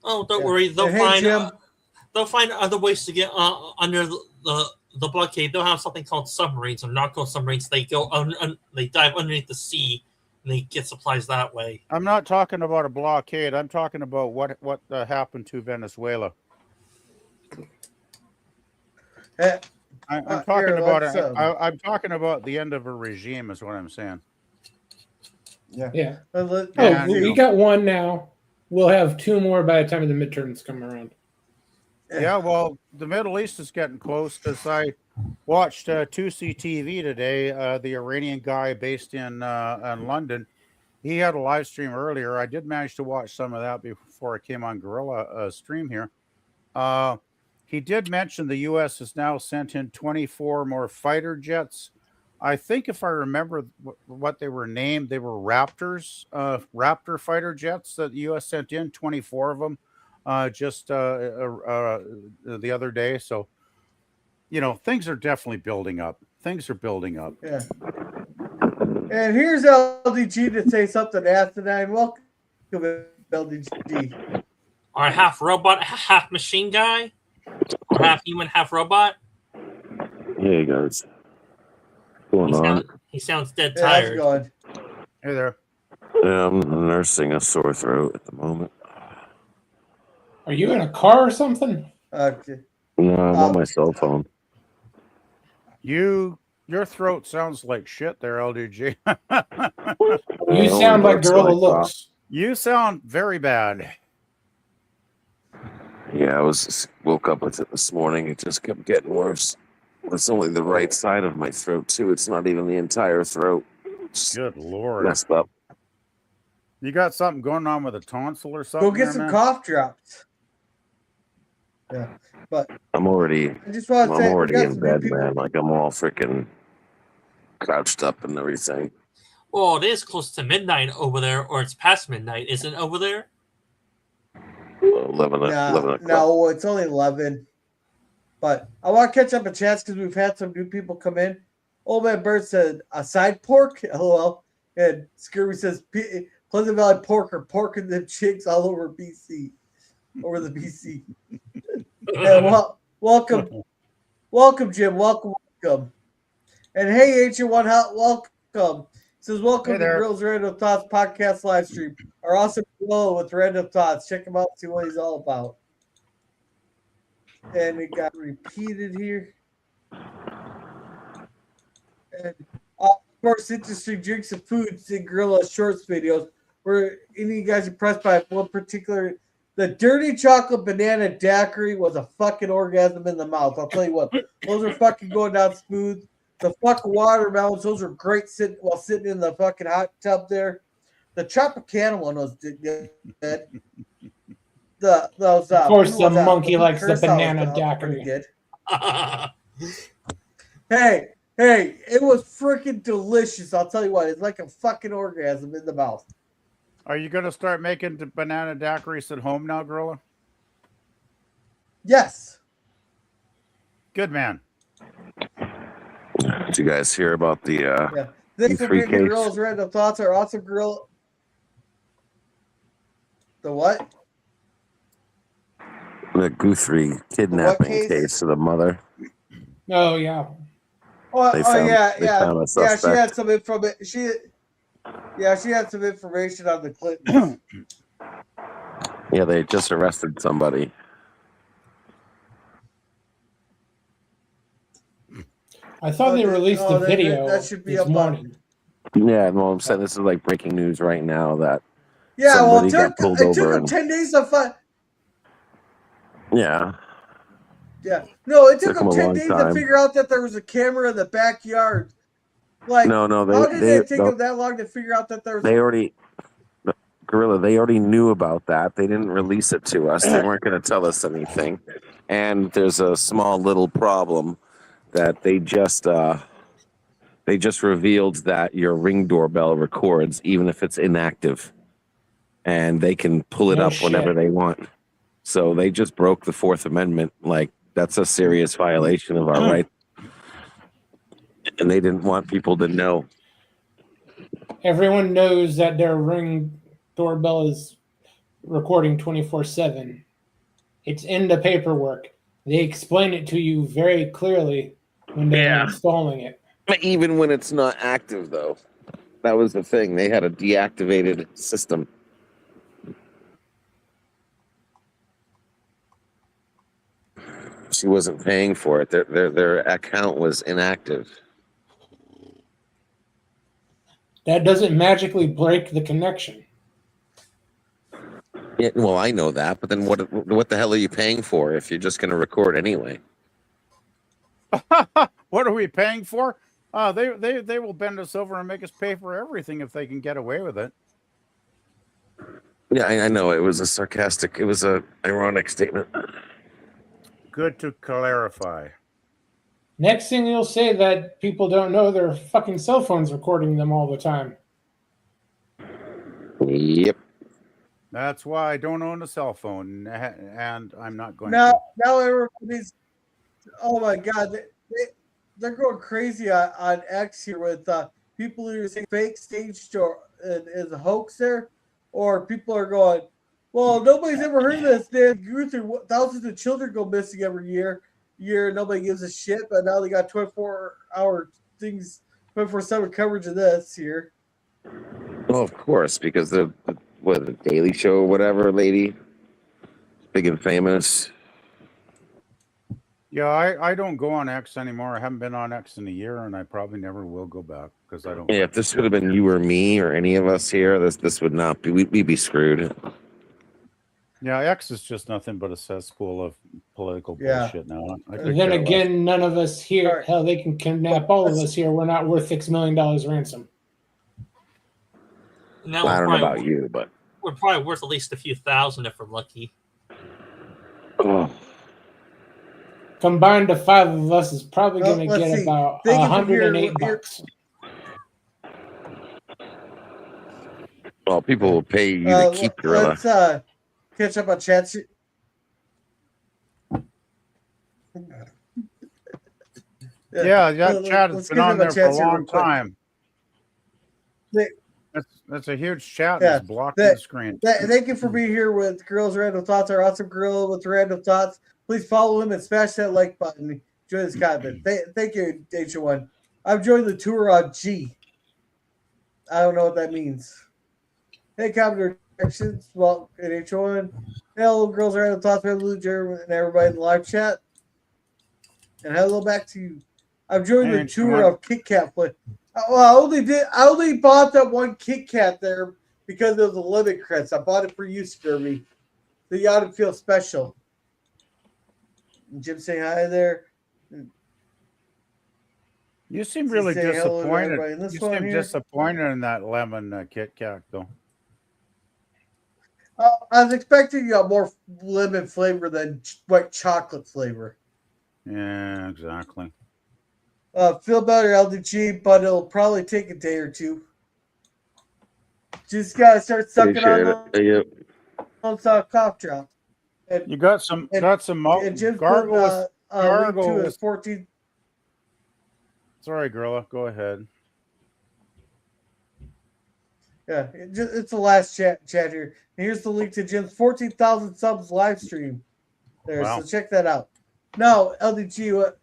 Oh, don't worry. They'll find other ways to get under the blockade. They'll have something called submarines or narco submarines. They go they dive underneath the sea and they get supplies that way. I'm not talking about a blockade. I'm talking about what happened to Venezuela. I'm talking about it. I'm talking about the end of a regime, is what I'm saying. Yeah. We got one now. We'll have two more by the time the midterms come around. Yeah, well, the Middle East is getting close because I watched 2C TV today. The Iranian guy based in London, he had a live stream earlier. I did manage to watch some of that before I came on Gorilla stream here. He did mention the U.S. has now sent in 24 more fighter jets. I think if I remember what they were named, they were Raptors, Raptor fighter jets that the U.S. sent in, 24 of them. Just the other day. So, things are definitely building up. Things are building up. Yeah. And here's LDG to say something asinine. Welcome, LDG. Or half robot, half machine guy? Or half human, half robot? Hey, guys. What's going on? He sounds dead How's tired. it going? Hey there. Yeah, I'm nursing a sore throat at the moment. Are you in a car or something? Okay. No, I'm on my cell phone. Your throat sounds like shit there, LDG. You sound like Gorilla Looks. You sound very bad. Yeah, I woke up with it this morning. It just kept getting worse. It's only the right side of my throat, too. It's not even the entire throat. Good Lord. messed up. You got something going on with a tonsil or something? Go get there, some man? cough drops. Yeah, but I'm already I just want to say we got in some new bed, people. man. Like I'm all freaking crouched up and everything. Well, it is close to midnight over there, or it's past midnight, isn't it over there? 11 o'clock. No, it's only 11. But I want to catch up a chance because we've had some new people come in. Old Man Bird said, a side pork? LOL. And Scurvy says, Pleasant Valley pork or pork and them chicks all over BC. Over the BC. Yeah, welcome. Welcome, Jim. Welcome. And hey, H1, welcome. It says, welcome Hey to there. Grills Random Thoughts podcast live stream. Our awesome Grill with Random Thoughts. Check him out, see what he's all about. And it got repeated here. And of course, interesting drinks and foods in Gorilla Shorts videos. Were any of you guys impressed by one particular? The dirty chocolate banana daiquiri was a fucking orgasm in the mouth. I'll tell you what, those are fucking going down smooth. The fucking watermelons, those are great sitting in the fucking hot tub there. The Tropicana one was good. Those Of course, who the was that? monkey likes the Curacao was banana pretty daiquiri. good. Hey, it was freaking delicious. I'll tell you what, it's like a fucking orgasm in the mouth. Are you going to start making the banana daiquiris at home now, Gorilla? Yes. Good man. Did you guys hear about the Yeah. Thanks for Three being the case. Grills Random Thoughts. Our awesome grill. The what? the Guthrie kidnapping case? case of the mother? Oh yeah. They found a She had suspect. some information. She had some information on the Clintons. Yeah, they just arrested somebody. I thought they released the video that should be this up on- morning. Yeah, well, I'm saying this is like breaking news right now that Yeah, well, somebody got pulled it over took them and 10 days to find. yeah, Yeah, no, it took Took 'em them a 10 long days to time. figure out that there was a camera in the backyard. Like, no, how did they it take them that long to figure out that there was? they already Gorilla. They already knew about that. They didn't release it to us. They weren't going to tell us anything. And there's a small little problem that they just revealed that your Ring doorbell records even if it's inactive, and they can pull it No up whenever shit. they want. So they just broke the Fourth Amendment. Like that's a serious violation of our rights, and they didn't want people to know. Everyone knows that their Ring doorbell is recording 24/7. It's in the paperwork. They explain it to you very clearly when they're Yeah. installing it. Even when it's not active, though, that was the thing. They had a deactivated system. She wasn't paying for it. Their account was inactive. That doesn't magically break the connection. Yeah, well, I know that, but then what the hell are you paying for if you're just going to record anyway? What are we paying for? They will bend us over and make us pay for everything if they can get away with it. Yeah, I know. It was a ironic statement. Good to clarify. Next thing you'll say that people don't know their fucking cell phones recording them all the time. Yep. That's why I don't own a cell phone, and I'm not going to. Now everybody's. Oh my God, they're going crazy on X here with people who are saying fake staged or is a hoax there, or people are going, well, nobody's ever heard of this. Dan Guthrie, thousands of children go missing every year. Nobody gives a shit, but now they got 24-hour things, 24/7 coverage of this here. Well, of course, because the Daily Show or whatever lady, big and famous. Yeah, I don't go on X anymore. I haven't been on X in a year, and I probably never will go back because I don't. Yeah, if this would have been you or me or any of us here, this would not be. We'd be screwed. Yeah, X is just nothing but a cesspool of political bullshit now. And then again, none of us here, hell, they can kidnap all of us here. We're not worth $6 million ransom. Now I don't know about you, but we're probably worth at least a few thousand if we're lucky. oh, Combined, the 5 of us is probably going to let's get see. about Thank you for $108. well, people will pay you to keep Gorilla. Let's catch up on chat. Yeah, that chat has been on there for a long time. They- That's a huge chat. Yeah, It's blocking the screen. Thank you for being here with Girls Random Thoughts, our awesome gorilla with random thoughts. Please follow him and smash that like button. Enjoy this content. Thank you, H1. I've joined the tour on G. I don't know what that means. Hey, comment directions. Well, at H1. Hello, Girls Random Thoughts, Blue German, and everybody in the live chat. And hello back to you. I've joined the tour of Kit Kat play. Well, I only bought that one Kit Kat there because it was a limit crits. I bought it for you, Skirby. So you ought to feel special. And Jim saying hi there. You seem really disappointed. You seem here. disappointed in that lemon Kit Kat, though. I was expecting a more lemon flavor than white chocolate flavor. Yeah, exactly. Feel better, LDG, but it'll probably take a day or two. Just gotta start sucking on those cough drops. And, you got some gargle with 14. Sorry, Gorilla. Go ahead. Yeah, it's the last chat here. And here's the link to Jim's 14,000 subs live stream. There, wow. So check that out. Now, LDG,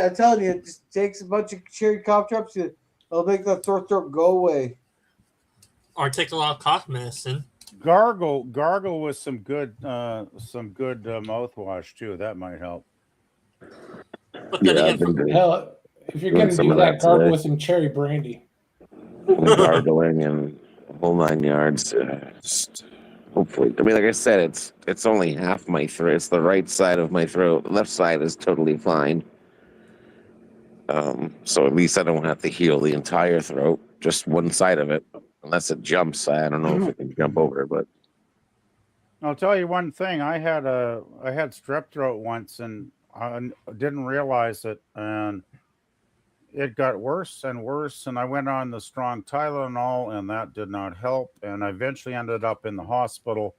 I'm telling you, it just takes a bunch of cherry cough drops. It'll make that sore throat go away. Or take a lot of cough medicine. Gargle with some good mouthwash too. That might help. But then hell, if you're gonna do that, gargle with some cherry brandy. Gargling and the whole 9 yards. Hopefully, I mean, like I said, it's only half my throat. It's the right side of my throat. The left side is totally fine. So at least I don't have to heal the entire throat, just one side of it. Unless it jumps, I don't know if it can jump over. But I'll tell you one thing: I had strep throat once, and I didn't realize it, and it got worse and worse. And I went on the strong Tylenol, and that did not help. And I eventually ended up in the hospital,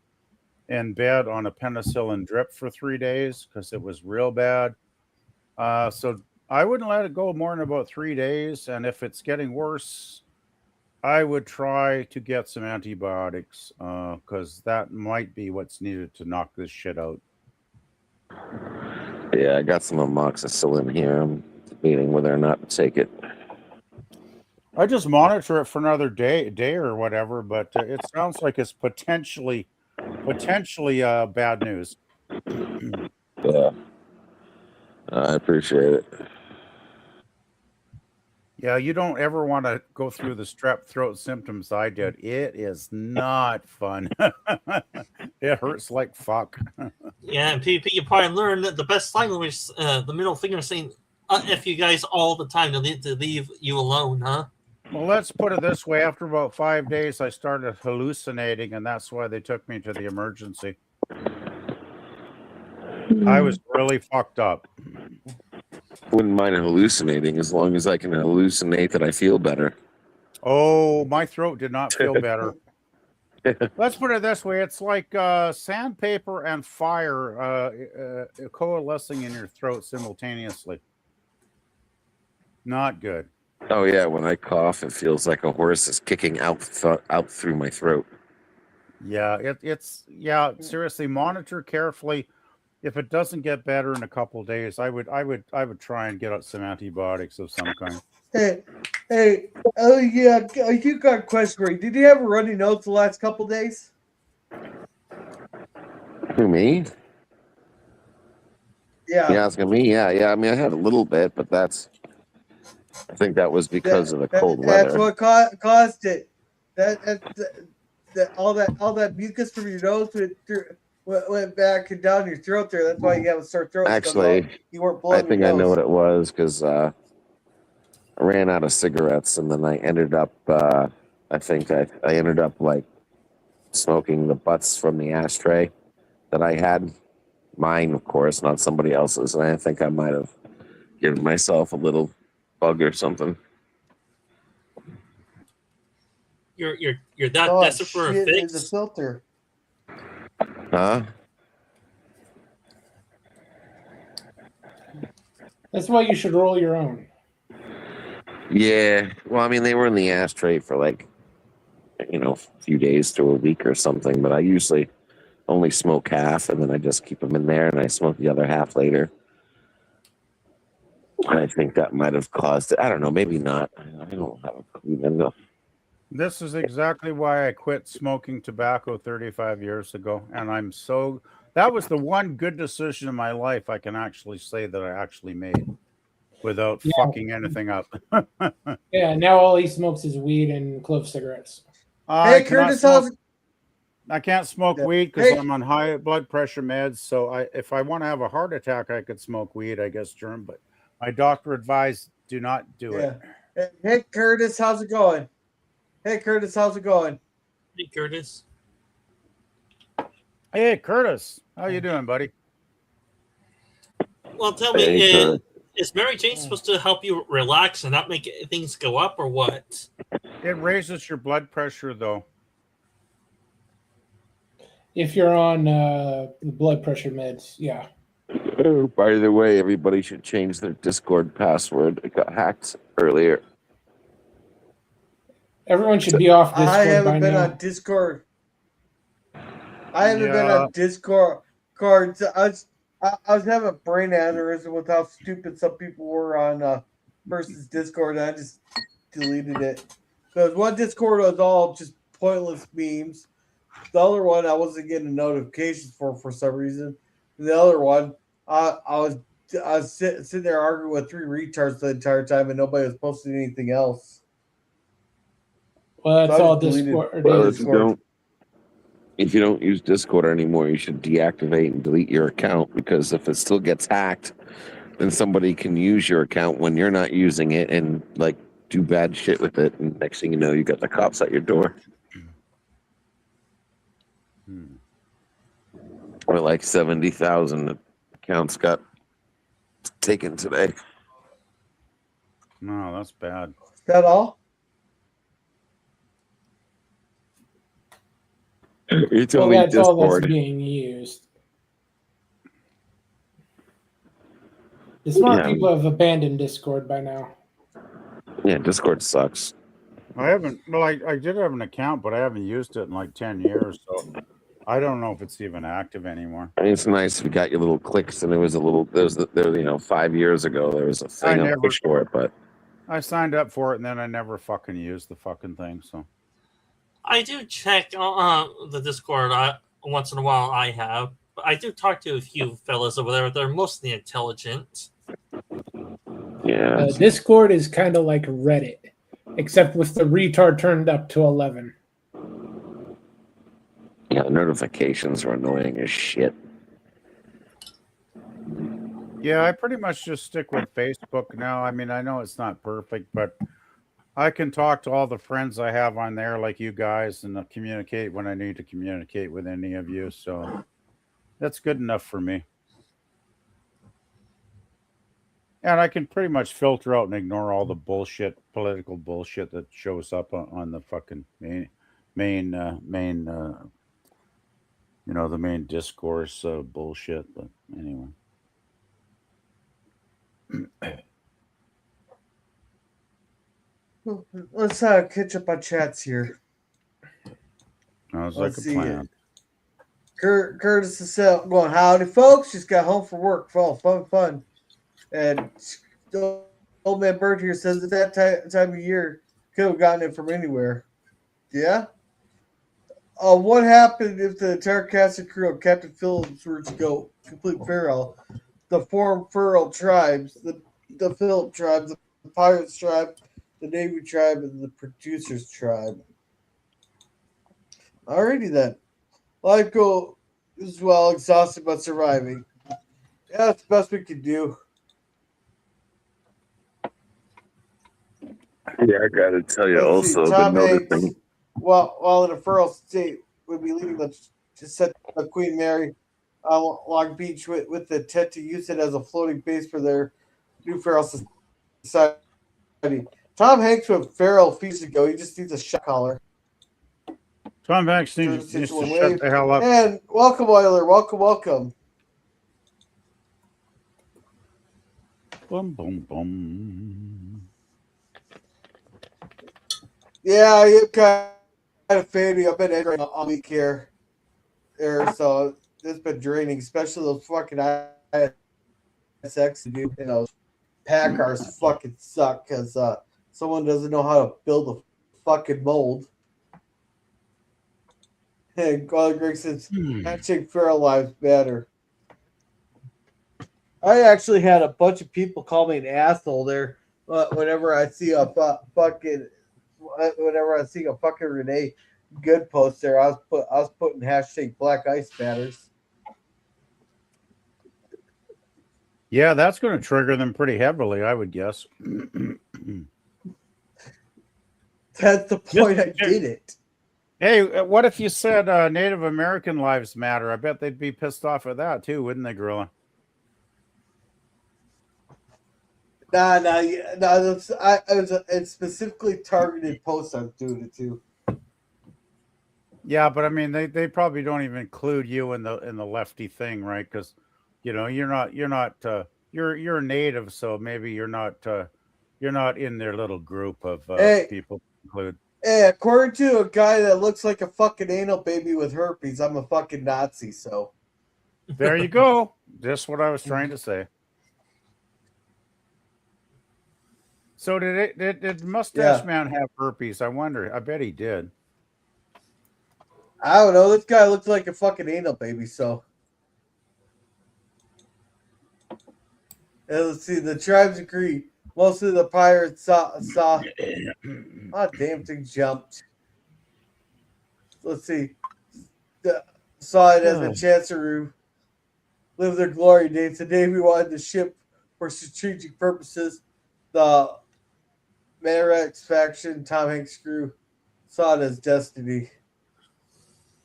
in bed on a penicillin drip for 3 days because it was real bad. So I wouldn't let it go more than about 3 days. And if it's getting worse, I would try to get some antibiotics because that might be what's needed to knock this shit out. Yeah, I got some amoxicillin here. I'm debating whether or not to take it. I just monitor it for another day or whatever, but it sounds like it's potentially bad news. Yeah, I appreciate it. Yeah, you don't ever want to go through the strep throat symptoms I did. It is not fun. It hurts like fuck. Yeah, and PvP, you probably learned that the best sign language, the middle finger saying F you guys all the time to leave you alone, huh? Well, let's put it this way. After about 5 days, I started hallucinating, and that's why they took me to the emergency. I was really fucked up. Wouldn't mind hallucinating as long as I can hallucinate that I feel better. Oh, my throat did not feel better. Let's put it this way. It's like sandpaper and fire coalescing in your throat simultaneously. Not good. Oh, yeah. When I cough, it feels like a horse is kicking out through my throat. Yeah, seriously, monitor carefully. If it doesn't get better in a couple of days, I would try and get out some antibiotics of some kind. Hey, oh yeah, you got a question for you. Did you have a runny nose the last couple of days? Who, me? Yeah. You asking me? Yeah. I mean, I had a little bit, but I think that was because of the cold weather. That's what caused it. All that mucus from your nose went back and down your throat there. That's why you have a sore throat. Actually, you weren't blowing I think I know what it was because I ran out of cigarettes, and then I ended up I think I ended up like smoking the butts from the ashtray that I had. Mine, of course, not somebody else's. And I think I might have given myself a little bug or something. You're that Oh, desperate for a shit in the fix? filter. Huh? That's why you should roll your own. Yeah. Well, I mean, they were in the ashtray for like, a few days to a week or something, but I usually only smoke half and then I just keep them in there and I smoke the other half later. And I think that might have caused it. I don't know. Maybe not. I don't have a clue. No. This is exactly why I quit smoking tobacco 35 years ago. And that was the one good decision in my life I can actually say that I actually made without fucking anything up. Yeah, now all he smokes is weed and clove cigarettes. Hey, Curtis, I can't smoke weed because I'm on high blood pressure meds. So if I want to have a heart attack, I could smoke weed, I guess, Germ. But my doctor advised do not do it. Hey, Curtis, how's it going? Hey, Curtis, how's it going? Hey, Curtis. Hey, Curtis, how you doing, buddy? Well, tell me, is Mary Jane supposed to help you relax and not make things go up, or what? It raises your blood pressure, though. If you're on the blood pressure meds, yeah. Oh, by the way, everybody should change their Discord password. It got hacked earlier. Everyone should be off Discord. I haven't been on Discord. I haven't been on Discord. I was having a brain aneurysm with how stupid some people were on versus Discord, and I just deleted it. Because one Discord was all just pointless memes. The other one I wasn't getting notifications for some reason. And the other one, I was sitting there arguing with three retards the entire time, and nobody was posting anything else. Well, that's all Discord. Well, if you don't use Discord anymore, you should deactivate and delete your account, because if it still gets hacked, then somebody can use your account when you're not using it and like do bad shit with it. And next thing you know, you got the cops at your door. Or like 70,000 accounts got taken today. No, that's bad. Is that all? It's well, only that's Discord. all that's being used. The smart people have abandoned Discord by now. Yeah, Discord sucks. I haven't. Well, I did have an account, but I haven't used it in like 10 years, so I don't know if it's even active anymore. I mean, it's nice if you got your little clicks, and there was 5 years ago there was a thing I pushed for it, but I signed up for it and then I never fucking used the fucking thing. So I do check the Discord once in a while. I have. But I do talk to a few fellas over there. They're mostly intelligent. Yeah. Discord is kind of like Reddit, except with the retard turned up to 11. Yeah, the notifications are annoying as shit. yeah, I pretty much just stick with Facebook now. I mean, I know it's not perfect, but I can talk to all the friends I have on there, like you guys, and communicate when I need to communicate with any of you. So that's good enough for me. And I can pretty much filter out and ignore all the bullshit, political bullshit that shows up on the fucking main the main discourse bullshit. But anyway. Let's catch up on chats here. Sounds like a plan. Curtis is going, howdy, folks. Just got home from work. Fun. And the old man Bird here says at that time of year, could have gotten it from anywhere. Yeah? What happened if the entire cast and crew of Captain Phillips were to go complete feral? The four feral tribes, the Phillip tribe, the Pirates tribe, the Navy tribe, and the Producers tribe. Alrighty then. Life goes well, exhausted but surviving. Yeah, that's the best we can do. Yeah, I gotta tell you, also been noticing while in a federal state would be legal to set up Queen Mary Long Beach with the intent to use it as a floating base for their new feral society. Tom Hanks went feral a few years ago. He just needs a shot collar. Tom Hanks needs to shut the hell up. And welcome, Euler. Welcome. Boom, boom, boom. Yeah, I am kind of fading. I've been entering all week here. So it's been draining, especially those fucking ISX, dude. You know, pack cars fucking suck because someone doesn't know how to build a fucking mold. And Greg says, "Hashtag feral lives matter." I actually had a bunch of people call me an asshole there whenever I see a fucking Renee Good post there. I was putting hashtag Black Ice matters. Yeah, that's going to trigger them pretty heavily, I would guess. That's the point. I did it. Hey, what if you said Native American lives matter? I bet they'd be pissed off at that too, wouldn't they, Gorilla? Nah. It's specifically targeted posts I was doing it to. Yeah, but I mean, they probably don't even include you in the lefty thing, right? Because you're a native, so maybe you're not in their little group of people to include. Hey, according to a guy that looks like a fucking anal baby with herpes, I'm a fucking Nazi. So there you go. Just what I was trying to say. So did Mustache Man have herpes? I wonder. I bet he did. I don't know. This guy looks like a fucking anal baby. So and let's see. The tribes agree. Most of the pirates saw. Oh, damn thing jumped. Let's see. Saw it as the Chancery live their glory days. The Navy wanted the ship for strategic purposes. The Marax faction, Tom Hanks crew, saw it as destiny.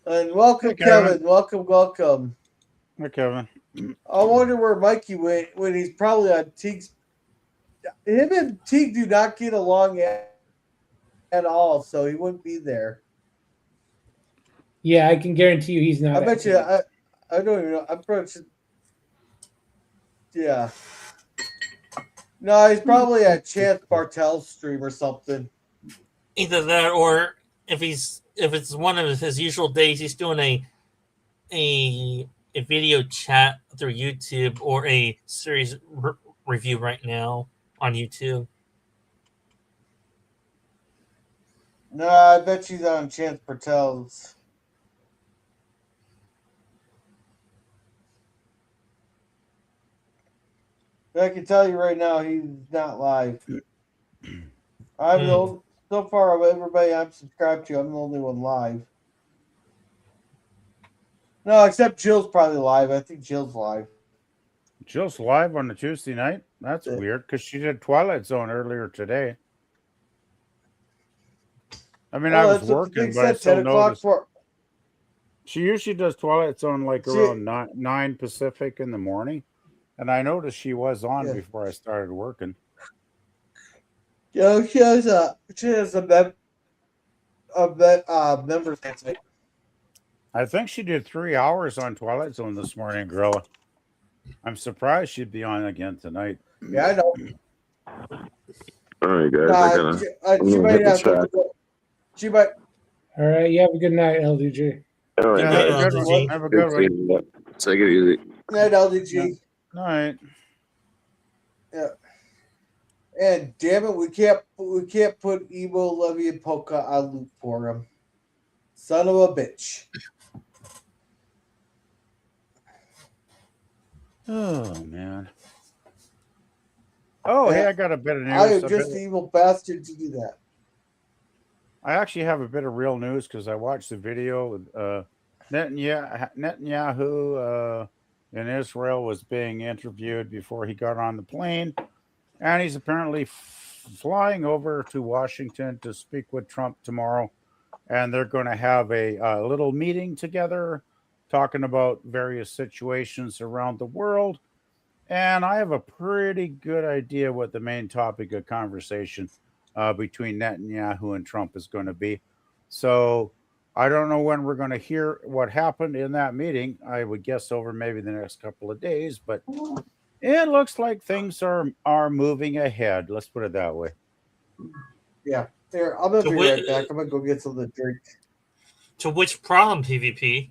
And welcome, hey, Kevin. Welcome. Hey, Kevin. I wonder where Mikey went when he's probably on Teague's. Him and Teague do not get along at all, so he wouldn't be there. Yeah, I can guarantee you he's not. I bet you. I don't even know. I'm pretty sure. Yeah. No, he's probably at Chance Bartel's stream or something. Either that, or if it's one of his usual days, he's doing a video chat through YouTube or a series review right now on YouTube. No, I bet she's on Chance Bartel's. I can tell you right now, he's not live. So far of everybody I'm subscribed to, I'm the only one live. No, except Jill's probably live. I think Jill's live. Jill's live on a Tuesday night? That's weird because she did Twilight Zone earlier today. I mean, I was working, but I still noticed. She usually does Twilight Zone like around 9 Pacific in the morning. And I noticed she was on before I started working. Yeah, she has a member. I think she did 3 hours on Twilight Zone this morning, Gorilla. I'm surprised she'd be on again tonight. Yeah, I know. All right, guys. She might have to go. She might. All right, you have a good night, LDG. All right, have a good one. Take it easy. Night, LDG. All right. Yeah. And damn it, we can't put Emo, Levy, and Polka on loop for him. Son of a bitch. Oh man. Oh, hey, I got a bit of news. I am just an evil bastard to do that. I actually have a bit of real news because I watched the video. Netanyahu in Israel was being interviewed before he got on the plane, and he's apparently flying over to Washington to speak with Trump tomorrow and they're going to have a little meeting together talking about various situations around the world. And I have a pretty good idea what the main topic of conversation between Netanyahu and Trump is going to be. So I don't know when we're going to hear what happened in that meeting. I would guess over maybe the next couple of days, but it looks like things are moving ahead. Let's put it that way. Yeah. There, I'm gonna So be what- right back. I'm gonna go get something to drink. To which problem, PvP?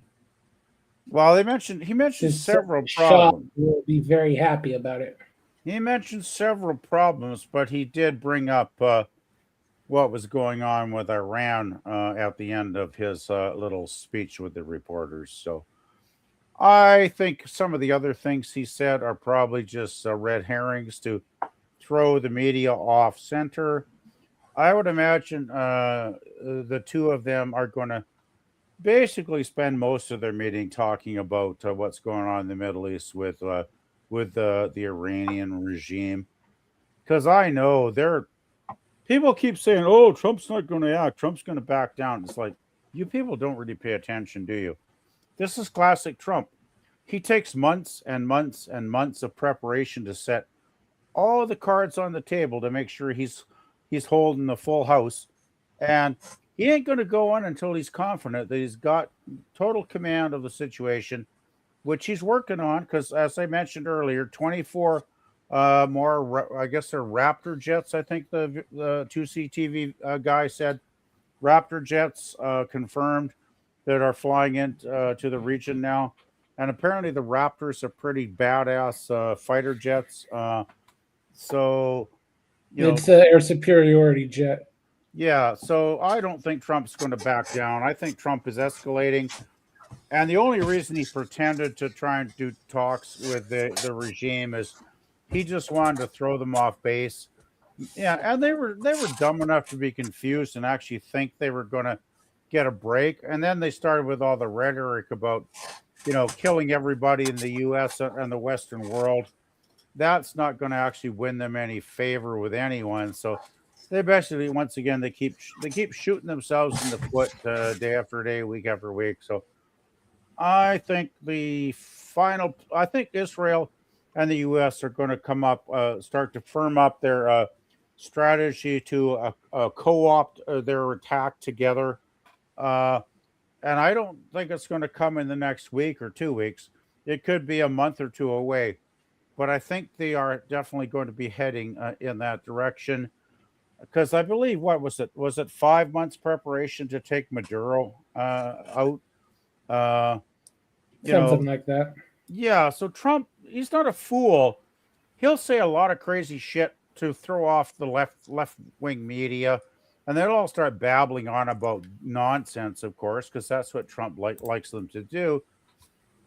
Well, he mentioned several Shaw problems. will be very happy about it. He mentioned several problems, but he did bring up what was going on with Iran at the end of his little speech with the reporters. So I think some of the other things he said are probably just red herrings to throw the media off center. I would imagine the two of them are going to basically spend most of their meeting talking about what's going on in the Middle East with the Iranian regime, because I know people keep saying, "Oh, Trump's not going to act. Trump's going to back down." It's like, you people don't really pay attention, do you? This is classic Trump. He takes months and months and months of preparation to set all the cards on the table to make sure he's holding the full house, and he ain't going to go on until he's confident that he's got total command of the situation, which he's working on. Because, as I mentioned earlier, 24 more, I guess they're Raptor jets. I think the 2CTV guy said Raptor jets confirmed that are flying into to the region now. And apparently the Raptors are pretty badass fighter jets. So, It's an air superiority jet. yeah, so I don't think Trump's going to back down. I think Trump is escalating. And the only reason he pretended to try and do talks with the regime is he just wanted to throw them off base. Yeah, and they were dumb enough to be confused and actually think they were going to get a break. And then they started with all the rhetoric about, killing everybody in the U.S. and the Western world. That's not going to actually win them any favor with anyone. So they basically, once again, they keep shooting themselves in the foot day after day, week after week. So I think I think Israel and the U.S. are going to come up, start to firm up their strategy to co-opt their attack together. And I don't think it's going to come in the next week or 2 weeks. It could be a month or two away. But I think they are definitely going to be heading in that direction. Because I believe, what was it? Was it 5 months preparation to take Maduro out? Something like that. Yeah, so Trump, he's not a fool. He'll say a lot of crazy shit to throw off the left-wing media, and they'll all start babbling on about nonsense, of course, because that's what Trump likes them to do.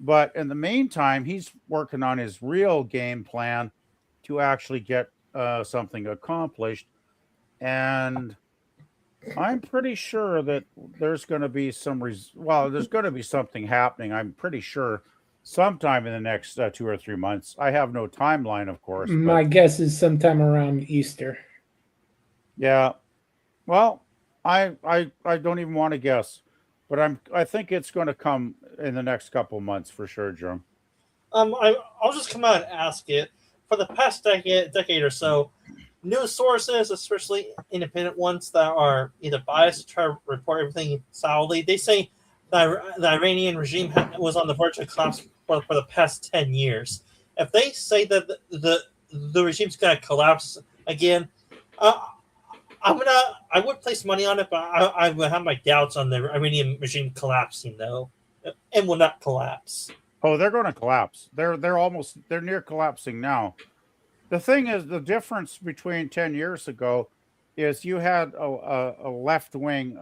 But in the meantime, he's working on his real game plan to actually get something accomplished. And I'm pretty sure that there's going to be there's going to be something happening. I'm pretty sure sometime in the next 2 or 3 months. I have no timeline, of course. My guess is sometime around Easter. Yeah. Well, I don't even want to guess, but I think it's going to come in the next couple months for sure, Jerome. I'll just come out and ask it. For the past decade or so, news sources, especially independent ones that are either biased to try to report everything solidly, they say the Iranian regime was on the verge of collapse for the past 10 years. If they say that the regime's going to collapse again, I would place money on it, but I would have my doubts on the Iranian regime collapsing, though, and will not collapse. Oh, they're going to collapse. They're near collapsing now. The thing is, the difference between 10 years ago is you had a left-wing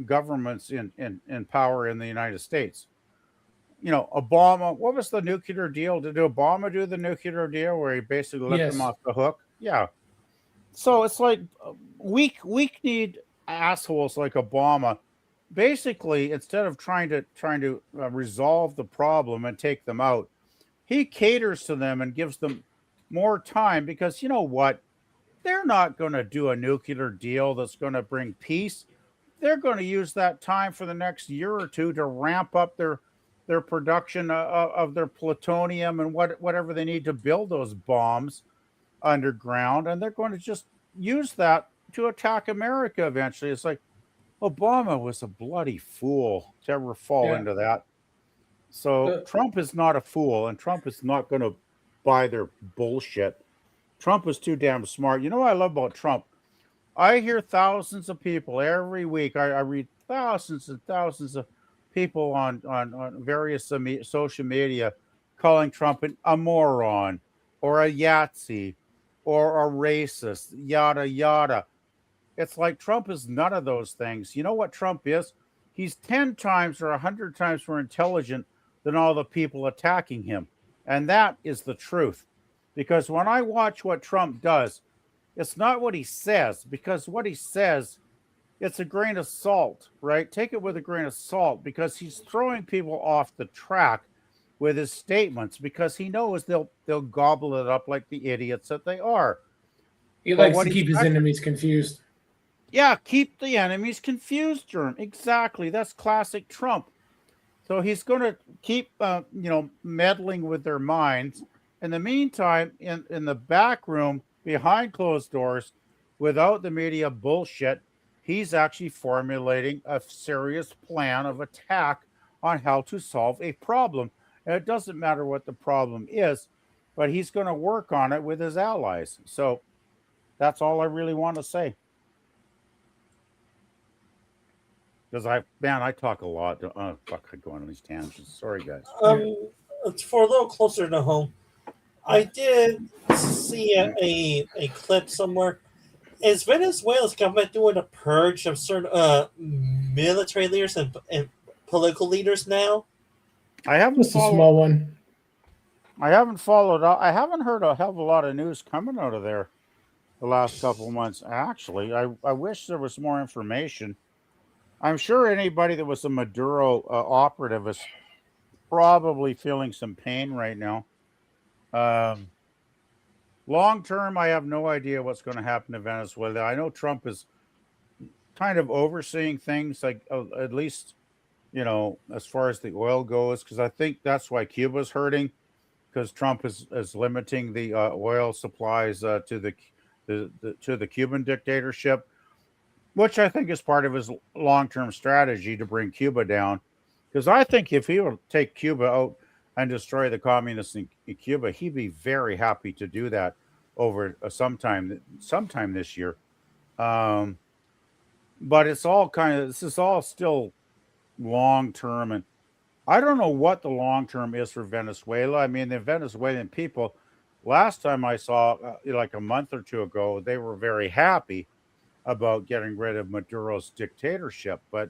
governments in power in the United States. Obama, what was the nuclear deal? Did Obama do the nuclear deal where he basically let them off the hook? Yeah. So it's like weak-kneed assholes like Obama. Basically, instead of trying to resolve the problem and take them out, he caters to them and gives them more time, because you know what? They're not going to do a nuclear deal that's going to bring peace. they're going to use that time for the next year or two to ramp up their production of their plutonium and whatever they need to build those bombs underground, and they're going to just use that to attack America eventually. It's like Obama was a bloody fool to ever fall into that. So Trump is not a fool, and Trump is not going to buy their bullshit. Trump is too damn smart. You know what I love about Trump? I hear thousands of people every week. I read thousands and thousands of people on various social media calling Trump a moron or a Yahtzee or a racist, yada, yada. It's like Trump is none of those things. You know what Trump is? He's 10 times or 100 times more intelligent than all the people attacking him. And that is the truth. Because when I watch what Trump does, it's not what he says, because what he says, it's a grain of salt, right? Take it with a grain of salt, because he's throwing people off the track with his statements, because he knows they'll gobble it up like the idiots that they are. He likes to keep his enemies confused. Yeah, keep the enemies confused, Germ. Exactly. That's classic Trump. So he's going to keep, meddling with their minds. In the meantime, in the back room, behind closed doors, without the media bullshit, he's actually formulating a serious plan of attack on how to solve a problem. And it doesn't matter what the problem is, but he's going to work on it with his allies. So that's all I really want to say. Because I talk a lot. Oh, fuck, I go on these tangents. Sorry, guys. For a little closer to home, I did see a clip somewhere. Is Venezuela's government doing a purge of certain military leaders and political leaders now? I haven't Just a small one. I haven't followed up. I haven't heard a hell of a lot of news coming out of there the last couple of months. Actually, I wish there was more information. I'm sure anybody that was a Maduro operative is probably feeling some pain right now. Long term, I have no idea what's going to happen to Venezuela. I know Trump is kind of overseeing things, like at least, as far as the oil goes, because I think that's why Cuba's hurting, because Trump is limiting the oil supplies to the Cuban dictatorship, which I think is part of his long-term strategy to bring Cuba down. Because I think if he would take Cuba out and destroy the communists in Cuba, he'd be very happy to do that over sometime this year. But it's all this is all still long-term, and I don't know what the long-term is for Venezuela. I mean, the Venezuelan people, last time I saw, like a month or two ago, they were very happy about getting rid of Maduro's dictatorship, but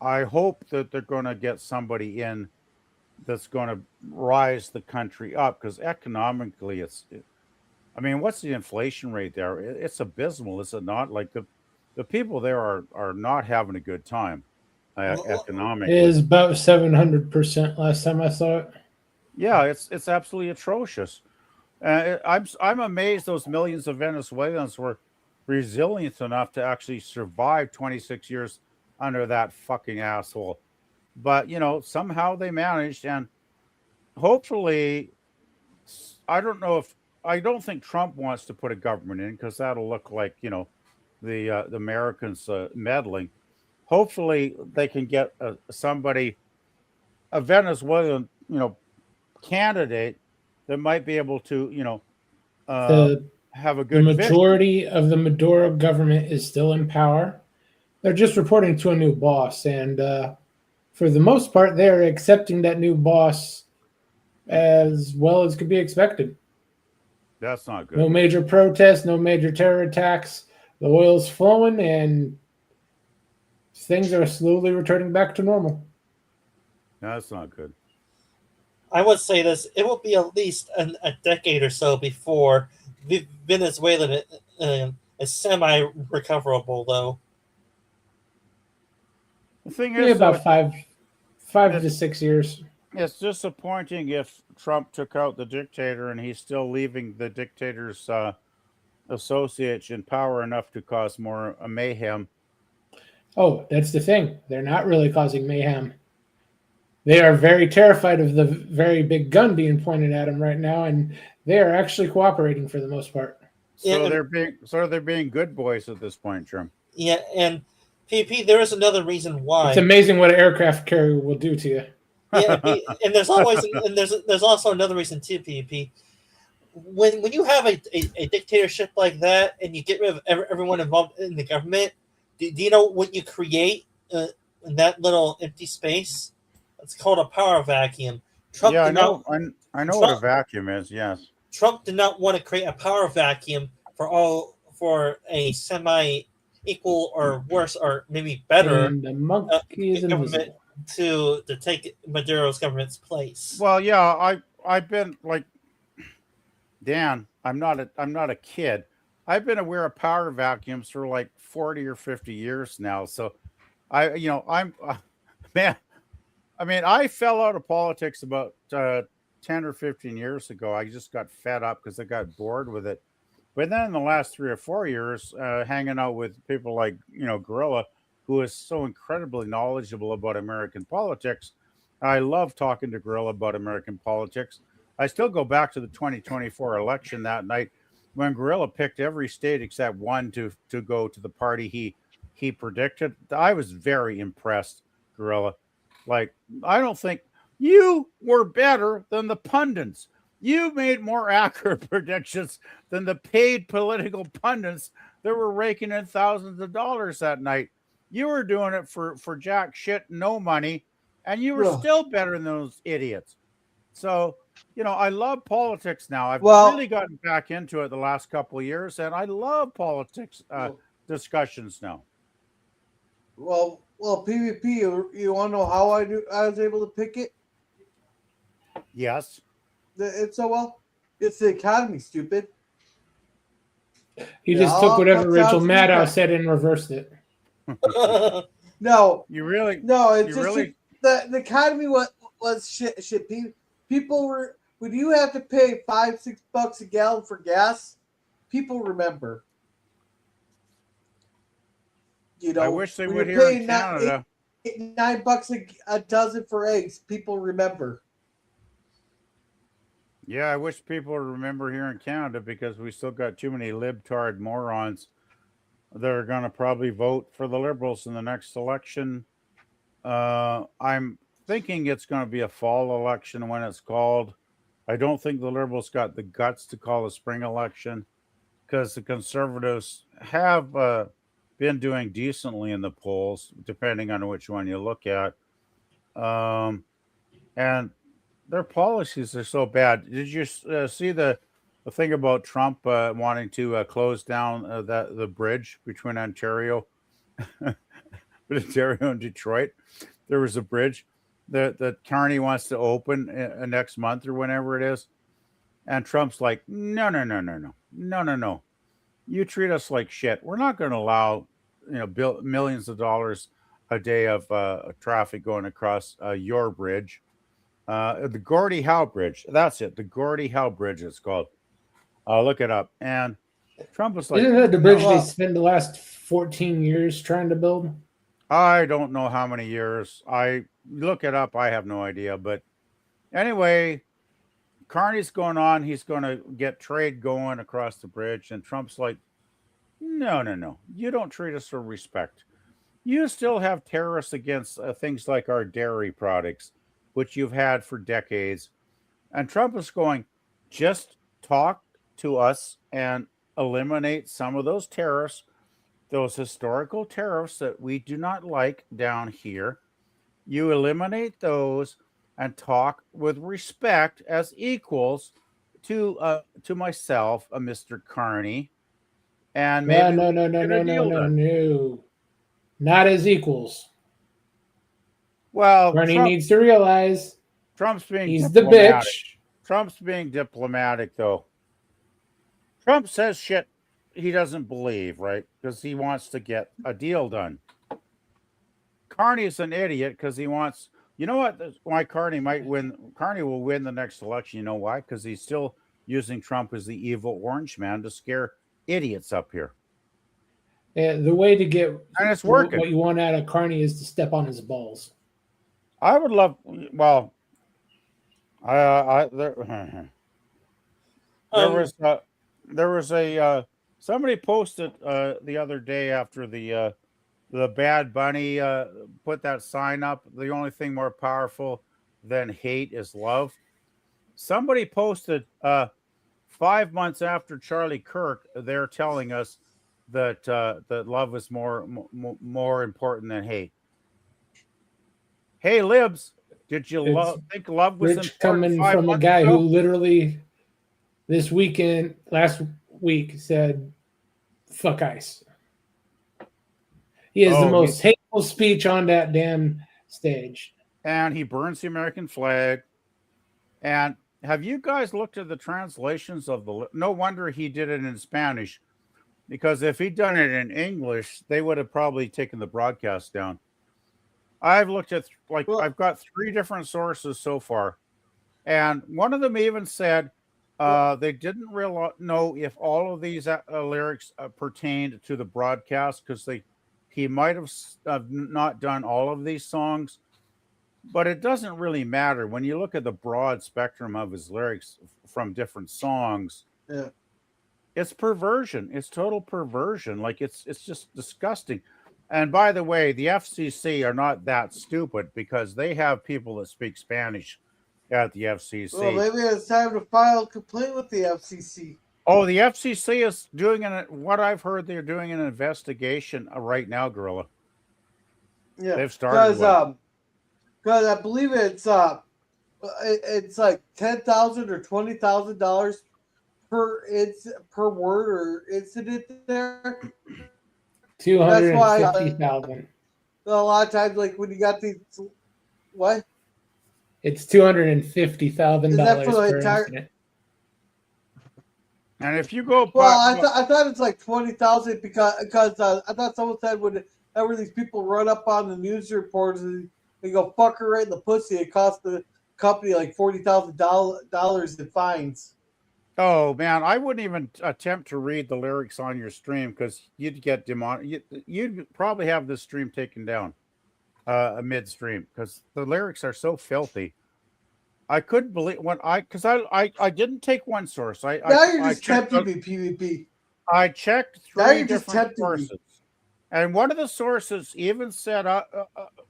I hope that they're going to get somebody in that's going to rise the country up, because economically what's the inflation rate there? It's abysmal, is it not? Like the people there are not having a good time economically. It is about 700% last time I saw it. Yeah, it's absolutely atrocious. I'm amazed those millions of Venezuelans were resilient enough to actually survive 26 years under that fucking asshole. But, somehow they managed, and hopefully, I don't think Trump wants to put a government in, because that'll look like, the Americans meddling. Hopefully they can get a Venezuelan, candidate that might be able to, have a good The majority of the Maduro government is still in power. They're just reporting to a new boss, and for the most part, they're accepting that new boss as well as could be expected. That's not good. No major protests, no major terror attacks. The oil's flowing, and things are slowly returning back to normal. That's not good. I would say this: it will be at least a decade or so before Venezuela is semi-recoverable, though. The thing Maybe is, about five to 6 years. It's disappointing if Trump took out the dictator and he's still leaving the dictator's associates in power enough to cause more mayhem Oh, that's the thing. They're not really causing mayhem. They are very terrified of the very big gun being pointed at them right now, and they are actually cooperating for the most part. So Yeah, they're being good boys at this point, Trim. yeah, and PP, there is another reason why. It's amazing what an aircraft carrier will do to you. Yeah, and there's always and there's also another reason too, PP. When you have a dictatorship like that and you get rid of everyone involved in the government, do you know what you create in that little empty space? It's called a power vacuum. Trump Yeah, I did know. not. I know what a vacuum is. Yes. Trump did not want to create a power vacuum for a semi equal or worse or maybe better And the monkey is government invisible. to take Maduro's government's place. Well, yeah, I've been like Dan. I'm not a kid. I've been aware of power vacuums for like 40 or 50 years now. So I'm man. I mean, I fell out of politics about 10 or 15 years ago. I just got fed up because I got bored with it. But then in the last 3 or 4 years, hanging out with people like, Gorilla, who is so incredibly knowledgeable about American politics. I love talking to Gorilla about American politics. I still go back to the 2024 election that night when Gorilla picked every state except one to go to the party he predicted. I was very impressed, Gorilla. Like, I don't think you were better than the pundits. You made more accurate predictions than the paid political pundits that were raking in thousands of dollars that night. You were doing it for jack shit, no money, and you were still better than those idiots. So, I love politics now. I've really gotten back into it the last couple of years, and I love politics discussions now. Well, PvP. You want to know how I was able to pick it? Yes. It's It's the economy, stupid. He just took whatever Rachel Maddow said and reversed it. No, you really? No, it's you just really? The economy was shit. People were when you have to pay $5-6 a gallon for gas. People remember. I wish they would here in Canada. $9 a dozen for eggs. People remember. Yeah, I wish people would remember here in Canada because we still got too many libtard morons that are going to probably vote for the Liberals in the next election. I'm thinking it's going to be a fall election when it's called. I don't think the Liberals got the guts to call a spring election because the Conservatives have been doing decently in the polls, depending on which one you look at. And their policies are so bad. Did you see the thing about Trump wanting to close down the bridge between Ontario and Detroit? There was a bridge that Carney wants to open next month or whenever it is. And Trump's like, no. You treat us like shit. We're not going to allow, millions of dollars a day of traffic going across your bridge. The Gordie Howe Bridge. That's it. The Gordie Howe Bridge, it's called. Look it up. And Trump was like, isn't that the bridge they spent the last 14 years trying to build? I don't know how many years. I look it up. I have no idea. But anyway, Carney's going on. He's going to get trade going across the bridge. And Trump's like, no. You don't treat us with respect. You still have tariffs against things like our dairy products, which you've had for decades. And Trump is going, just talk to us and eliminate some of those tariffs, those historical tariffs that we do not like down here. You eliminate those and talk with respect as equals to myself, Mr. Carney. And maybe no. Not as equals. Well, Carney needs to realize Trump's being he's the bitch. Trump's being diplomatic, though. Trump says shit he doesn't believe, right? Because he wants to get a deal done. Carney's an idiot because he wants. You know what? Why Carney might win? Carney will win the next election. You know why? Because he's still using Trump as the evil orange man to scare idiots up here. The way to get And it's working. what you want out of Carney is to step on his balls. I would love. Well, there was a somebody posted the other day after the Bad Bunny put that sign up. The only thing more powerful than hate is love. Somebody posted 5 months after Charlie Kirk. They're telling us that that love is more important than hate. Hey, Libs, did you think love was Rich important? coming from a guy who literally last week said, "Fuck ICE." He has the most hateful speech on that damn stage. And he burns the American flag. And have you guys looked at the translations of the? No wonder he did it in Spanish, because if he'd done it in English, they would have probably taken the broadcast down. I've looked at I've got 3 different sources so far, and one of them even said they didn't really know if all of these lyrics pertained to the broadcast, because he might have not done all of these songs, but it doesn't really matter when you look at the broad spectrum of his lyrics from different songs. Yeah, it's perversion. It's total perversion. Like it's just disgusting. And by the way, the FCC are not that stupid, because they have people that speak Spanish at the FCC. Well, maybe it's time to file a complaint with the FCC. Oh, the FCC is doing what I've heard, they're doing an investigation right now, Gorilla. Yeah, they've started. Because I believe it's like $10,000 or $20,000 per word or incident there. 250,000. A lot of times, like when you got these, what? It's $250,000 per incident. And if you go, I thought it's like 20,000 because I thought someone said whenever these people run up on the news reports and they go fuck her right in the pussy, it costs the company like $40,000 in fines. Oh man, I wouldn't even attempt to read the lyrics on your stream, because you'd get demon. You'd probably have this stream taken down midstream, because the lyrics are so filthy. I couldn't believe because I didn't take one source. Now you're just tempting me, PvP. I checked 3 different sources, and one of the sources even said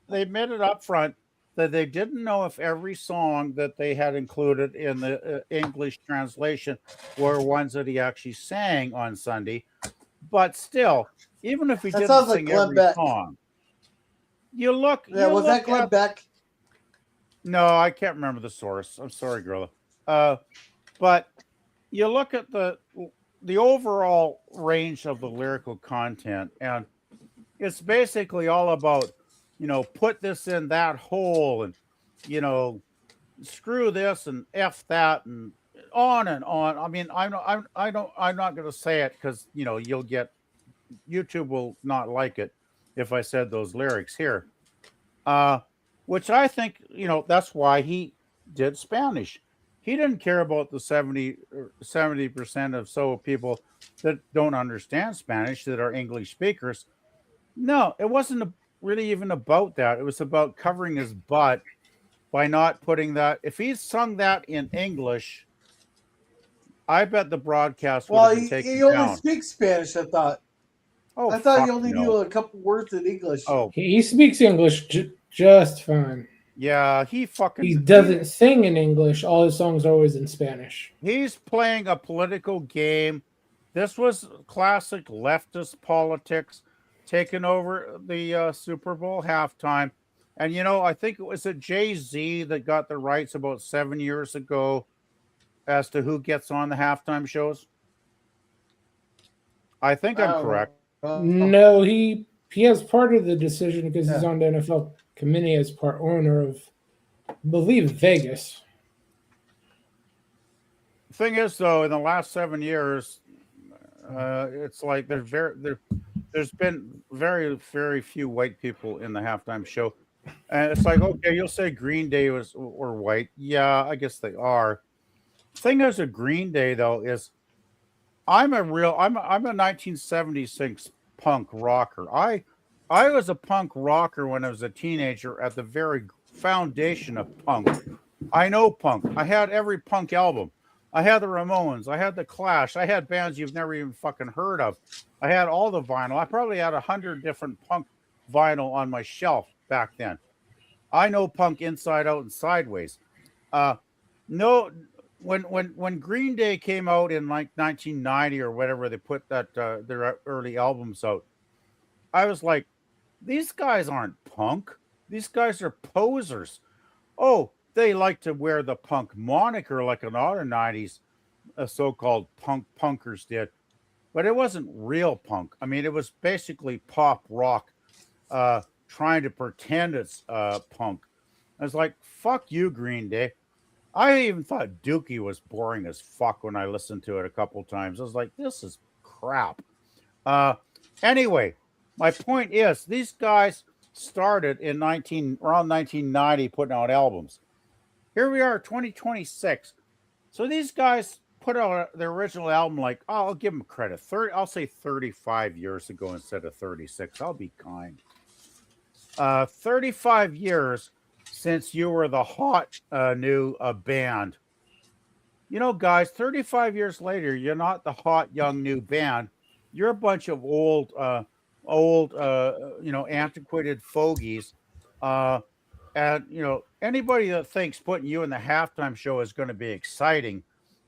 they made it up front that they didn't know if every song that they had included in the English translation were ones that he actually sang on Sunday. But still, even if he didn't sing every song, you look. Yeah, was that Glenn Beck? No, I can't remember the source. I'm sorry, Gorilla. But you look at the overall range of the lyrical content, and it's basically all about, put this in that hole, and, screw this and F that, and on and on. I mean, I'm not going to say it, because, you'll get, YouTube will not like it if I said those lyrics here. Which I think, that's why he did Spanish. He didn't care about the 70% of people that don't understand Spanish, that are English speakers. No, it wasn't really even about that. It was about covering his butt by not putting that. If he sung that in English, I bet the broadcast would have been taken down. He only speaks Spanish, I thought. Oh, I thought he only knew a couple words in English. Oh, he speaks English just fine. Yeah, he doesn't sing in English. All his songs are always in Spanish. He's playing a political game. This was classic leftist politics, taking over the Super Bowl halftime. And, I think it was Jay-Z that got the rights about 7 years ago as to who gets on the halftime shows. I think I'm correct. No, he has part of the decision, because he's on the NFL committee as part owner of, I believe, Vegas. The thing is, though, in the last 7 years, it's like there's been very, very few white people in the halftime show. And it's like, okay, you'll say Green Day were white. Yeah, I guess they are. The thing is, with Green Day, though, is I'm a 1976 punk rocker. I was a punk rocker when I was a teenager at the very foundation of punk. I know punk. I had every punk album. I had the Ramones. I had the Clash. I had bands you've never even fucking heard of. I had all the vinyl. I probably had 100 different punk vinyl on my shelf back then. I know punk inside out and sideways. No, when Green Day came out in like 1990 or whatever, they put that their early albums out. I was like, these guys aren't punk. These guys are posers. Oh, they like to wear the punk moniker like in all the 90s so-called punkers did. But it wasn't real punk. I mean, it was basically pop rock trying to pretend it's punk. I was like, fuck you, Green Day. I even thought Dookie was boring as fuck when I listened to it a couple times. I was like, this is crap. Anyway, my point is, these guys started in around 1990 putting out albums. Here we are, 2026. So these guys put out their original album like, oh, I'll give them credit. I'll say 35 years ago instead of 36. I'll be kind. 35 years since you were the hot new band. You know, guys, 35 years later, you're not the hot young new band. You're a bunch of old, antiquated fogies. And, anybody that thinks putting you in the halftime show is going to be exciting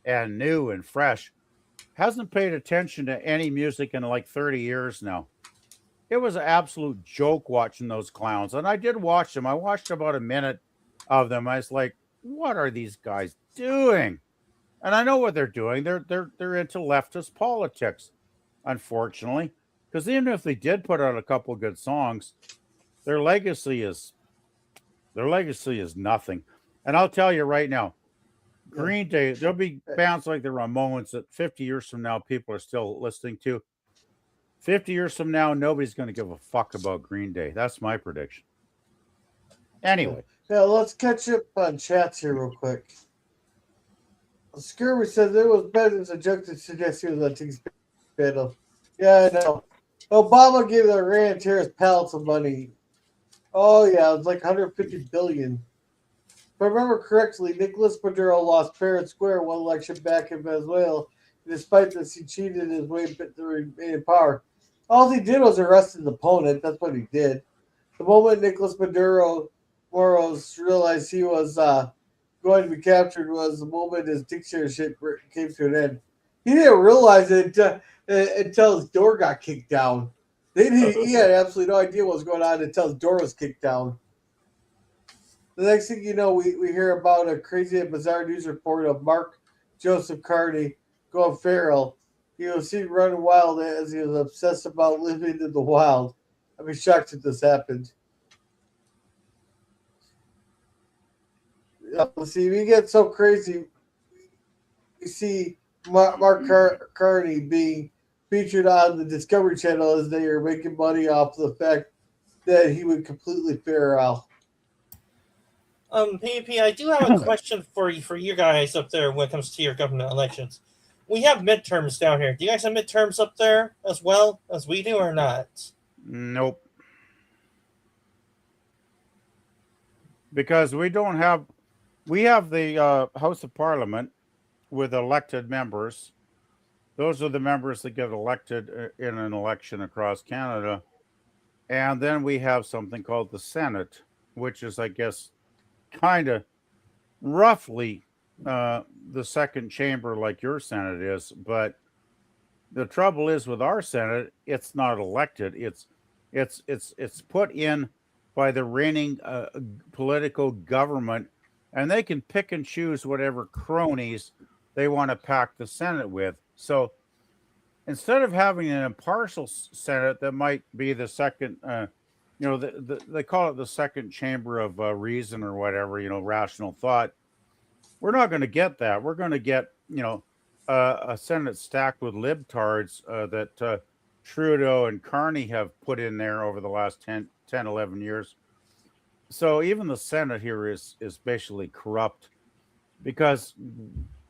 and new and fresh hasn't paid attention to any music in like 30 years now. It was an absolute joke watching those clowns. And I did watch them. I watched about a minute of them. I was like, what are these guys doing? And I know what they're doing. They're into leftist politics, unfortunately. Because even if they did put out a couple of good songs, their legacy is nothing. And I'll tell you right now, Green Day, there'll be bands like the Ramones that 50 years from now people are still listening to. 50 years from now, nobody's going to give a fuck about Green Day. That's my prediction. Anyway. Yeah, let's catch up on chats here real quick. Scurvy says there was better a joke to suggest he was on Tig's panel. Yeah, I know. Obama gave the Iran terrorist pallets of money. Oh, yeah, it was like 150 billion. If I remember correctly, Nicolas Maduro lost fair and square one election back in Venezuela. Despite this, he cheated his way to remain in power. All he did was arrest his opponent. That's what he did. The moment Nicolas Maduro realized he was going to be captured was the moment his dictatorship came to an end. He didn't realize it until his door got kicked down. He had absolutely no idea what was going on until his door was kicked down. The next thing you know, we hear about a crazy and bizarre news report of Mark Joseph Carney going feral. He was seen running wild as he was obsessed about living in the wild. I'd be shocked if this happened. See, we get so crazy. You see Mark Carney being featured on the Discovery Channel as they are making money off the fact that he would completely feral. PvP, I do have a question for you guys up there when it comes to your government elections. We have midterms down here. Do you guys have midterms up there as well as we do or not? Nope. Because we have the House of Parliament with elected members. Those are the members that get elected in an election across Canada. And then we have something called the Senate, which is, I guess, kind of roughly the second chamber like your Senate is. But the trouble is with our Senate, it's not elected. It's put in by the reigning political government, and they can pick and choose whatever cronies they want to pack the Senate with. So instead of having an impartial Senate that might be the second, they call it the second chamber of reason or whatever, rational thought. We're not going to get that. We're going to get, a Senate stacked with libtards that Trudeau and Carney have put in there over the last 10, 11 years. So even the Senate here is basically corrupt, because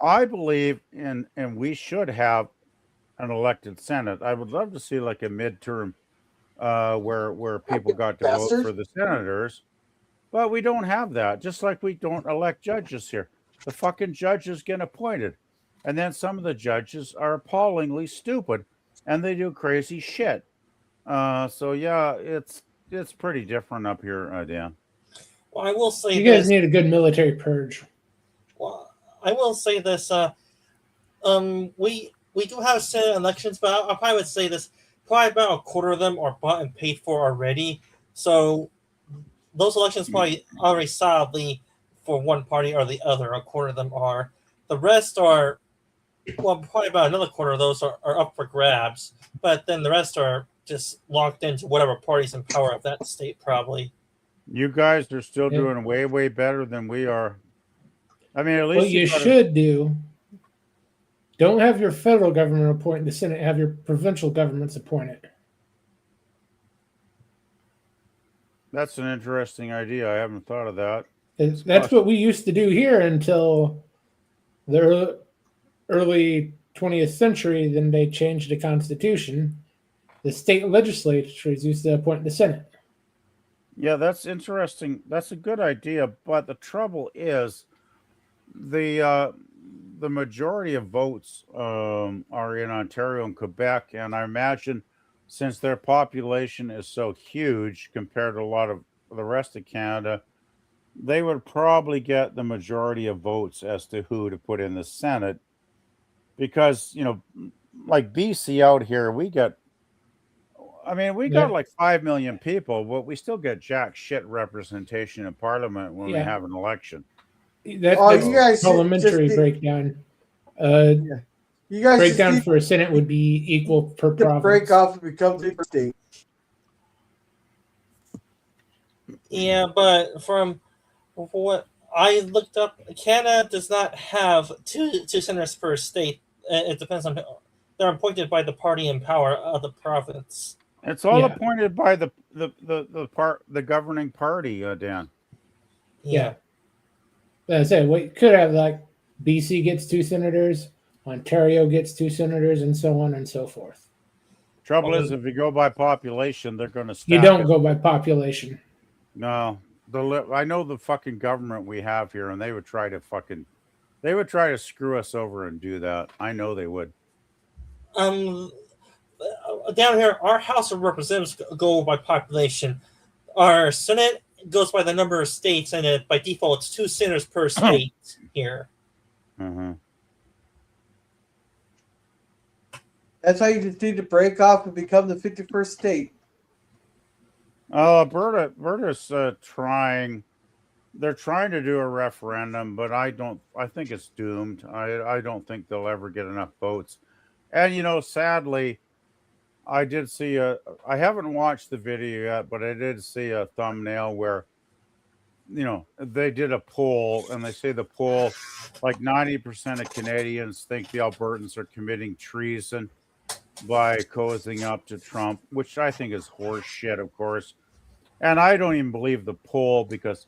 I believe and we should have an elected Senate. I would love to see like a midterm where people got to vote for the senators, but we don't have that. Just like we don't elect judges here. The fucking judges get appointed, and then some of the judges are appallingly stupid, and they do crazy shit. So yeah, it's pretty different up here, Dan. Well, I will say You guys this. need a good military purge. Well, I will say this. We do have Senate elections, but I probably would say this. Probably about a quarter of them are bought and paid for already. So those elections probably already solidly for one party or the other. A quarter of them are. The rest are, well, probably about another quarter of those are up for grabs. But then the rest are just locked into whatever party's in power of that state, probably. You guys are still doing way, way better than we are. I mean, at least what you should do, don't have your federal government appoint the Senate, have your provincial governments appoint it. That's an interesting idea. I haven't thought of that. That's what we used to do here until the early 20th century. Then they changed the Constitution. The state legislatures used to appoint the Senate. Yeah, that's interesting. That's a good idea, but the trouble is the majority of votes are in Ontario and Quebec, and I imagine since their population is so huge compared to a lot of the rest of Canada, they would probably get the majority of votes as to who to put in the Senate. Because, like BC out here, we got like 5 million people, but we still get jack shit representation in Parliament when we have an election. That's you guys parliamentary breakdown. You guys breakdown for a Senate would be equal per province. Break off and become the state. Yeah, but from what I looked up, Canada does not have two senators per state. It depends on they're appointed by the party in power of the province. It's all appointed by the governing party, Dan. Yeah. As I said, we could have like BC gets 2 senators, Ontario gets 2 senators, and so on and so forth. Trouble is, if you go by population, they're going to stack You don't go by population. No. I know the fucking government we have here, and they would try to screw us over and do that. I know they would. Down here, our House of Representatives go by population. Our Senate goes by the number of states, and by default, it's 2 senators per state here. Mm-hmm. That's how you just need to break off and become the 51st state. Alberta's trying. They're trying to do a referendum, but I think it's doomed. I don't think they'll ever get enough votes. And sadly, I did see I haven't watched the video yet, but I did see a thumbnail where they did a poll, and they say the poll, like 90% of Canadians think the Albertans are committing treason by cozying up to Trump, which I think is horse shit, of course. And I don't even believe the poll, because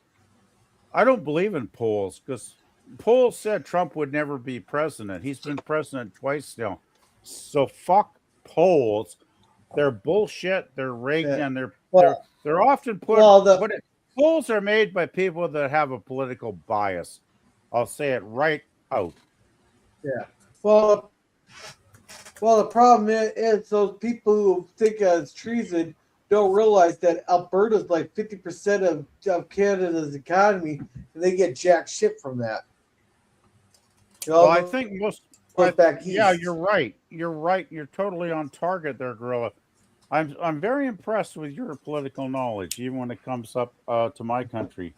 I don't believe in polls, because polls said Trump would never be president. He's been president twice now. So fuck polls. They're bullshit. They're rigged, and they're often put. Polls are made by people that have a political bias. I'll say it right out. Yeah. Well, the problem is those people who think it's treason don't realize that Alberta's like 50% of Canada's economy, and they get jack shit from that. I think most. Yeah, you're right. You're right. You're totally on target there, Gorilla. I'm very impressed with your political knowledge, even when it comes up to my country.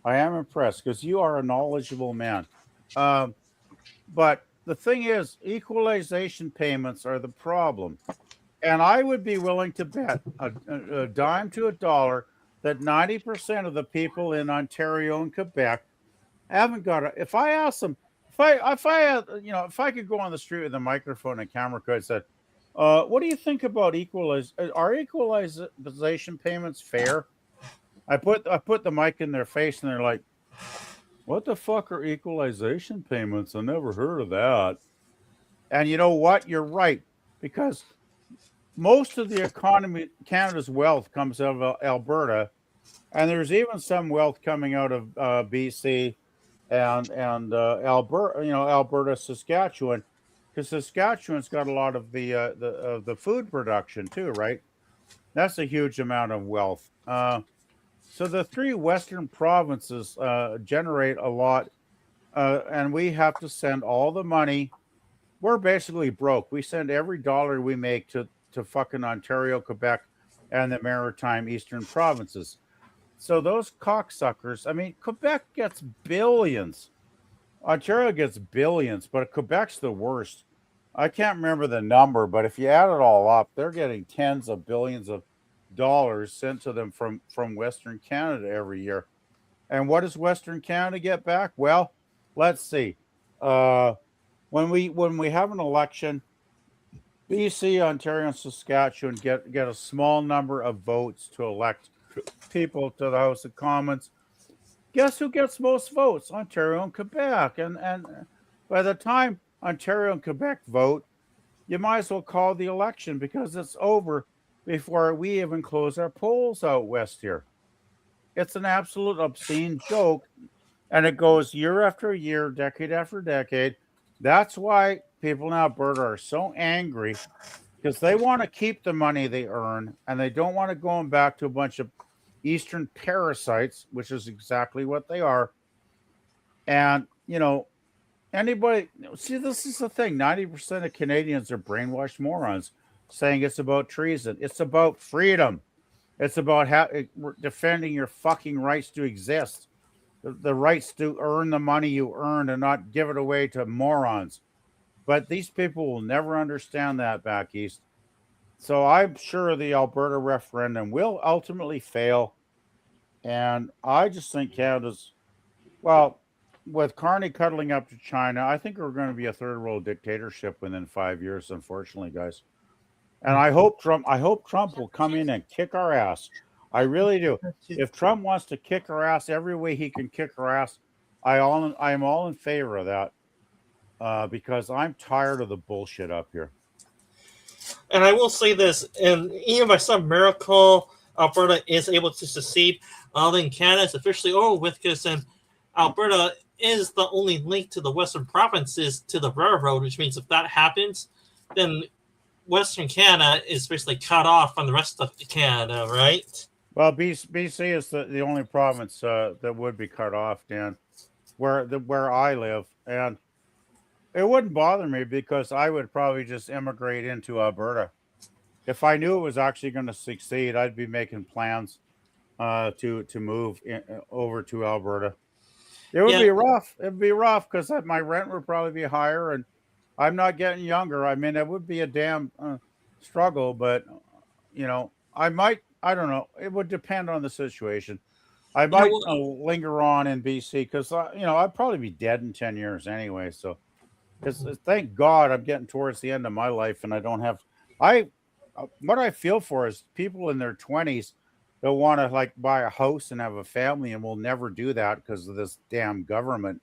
I am impressed because you are a knowledgeable man. But the thing is, equalization payments are the problem. And I would be willing to bet a dime to a dollar that 90% of the people in Ontario and Quebec haven't got it. If I ask them, if I could go on the street with a microphone and camera could say, what do you think about are equalization payments fair? I put the mic in their face, and they're like, what the fuck are equalization payments? I never heard of that. And you know what? You're right. because most of the economy, Canada's wealth comes out of Alberta, and there's even some wealth coming out of BC and Alberta, Alberta, Saskatchewan, because Saskatchewan's got a lot of the food production too, right? That's a huge amount of wealth. So the three western provinces generate a lot, and we have to send all the money. We're basically broke. We send every dollar we make to fucking Ontario, Quebec, and the maritime eastern provinces. So those cocksuckers, I mean, Quebec gets billions. Ontario gets billions, but Quebec's the worst. I can't remember the number, but if you add it all up, they're getting tens of billions of dollars sent to them from Western Canada every year. And what does Western Canada get back? Well, let's see. When we have an election, BC, Ontario, and Saskatchewan get a small number of votes to elect people to the House of Commons. Guess who gets most votes? Ontario and Quebec. And by the time Ontario and Quebec vote, you might as well call the election because it's over before we even close our polls out west here. It's an absolute obscene joke, and it goes year after year, decade after decade. That's why people in Alberta are so angry, because they want to keep the money they earn, and they don't want it going back to a bunch of Eastern parasites, which is exactly what they are. And, anybody, see, this is the thing. 90% of Canadians are brainwashed morons saying it's about treason. It's about freedom. It's about defending your fucking rights to exist, the rights to earn the money you earn and not give it away to morons. But these people will never understand that back east. So I'm sure the Alberta referendum will ultimately fail. And I just think Canada's, well, with Carney cuddling up to China, I think we're going to be a third world dictatorship within 5 years, unfortunately, guys. And I hope Trump will come in and kick our ass. I really do. If Trump wants to kick our ass every way he can kick our ass, I am all in favor of that because I'm tired of the bullshit up here. And I will say this, and even by some miracle, Alberta is able to succeed. Then Canada is officially over with because Alberta is the only link to the western provinces to the railroad, which means if that happens, then Western Canada is basically cut off from the rest of Canada, right? Well, BC is the only province that would be cut off, Dan, where I live, and it wouldn't bother me because I would probably just immigrate into Alberta. If I knew it was actually going to succeed, I'd be making plans to move over to Alberta. It would be rough. It'd be rough because my rent would probably be higher, and I'm not getting younger. I mean, it would be a damn struggle, but I don't know. It would depend on the situation. I might linger on in BC because I'd probably be dead in 10 years anyway. So, thank God I'm getting towards the end of my life, and I don't have. What I feel for is people in their 20s that want to buy a house and have a family, and will never do that because of this damn government.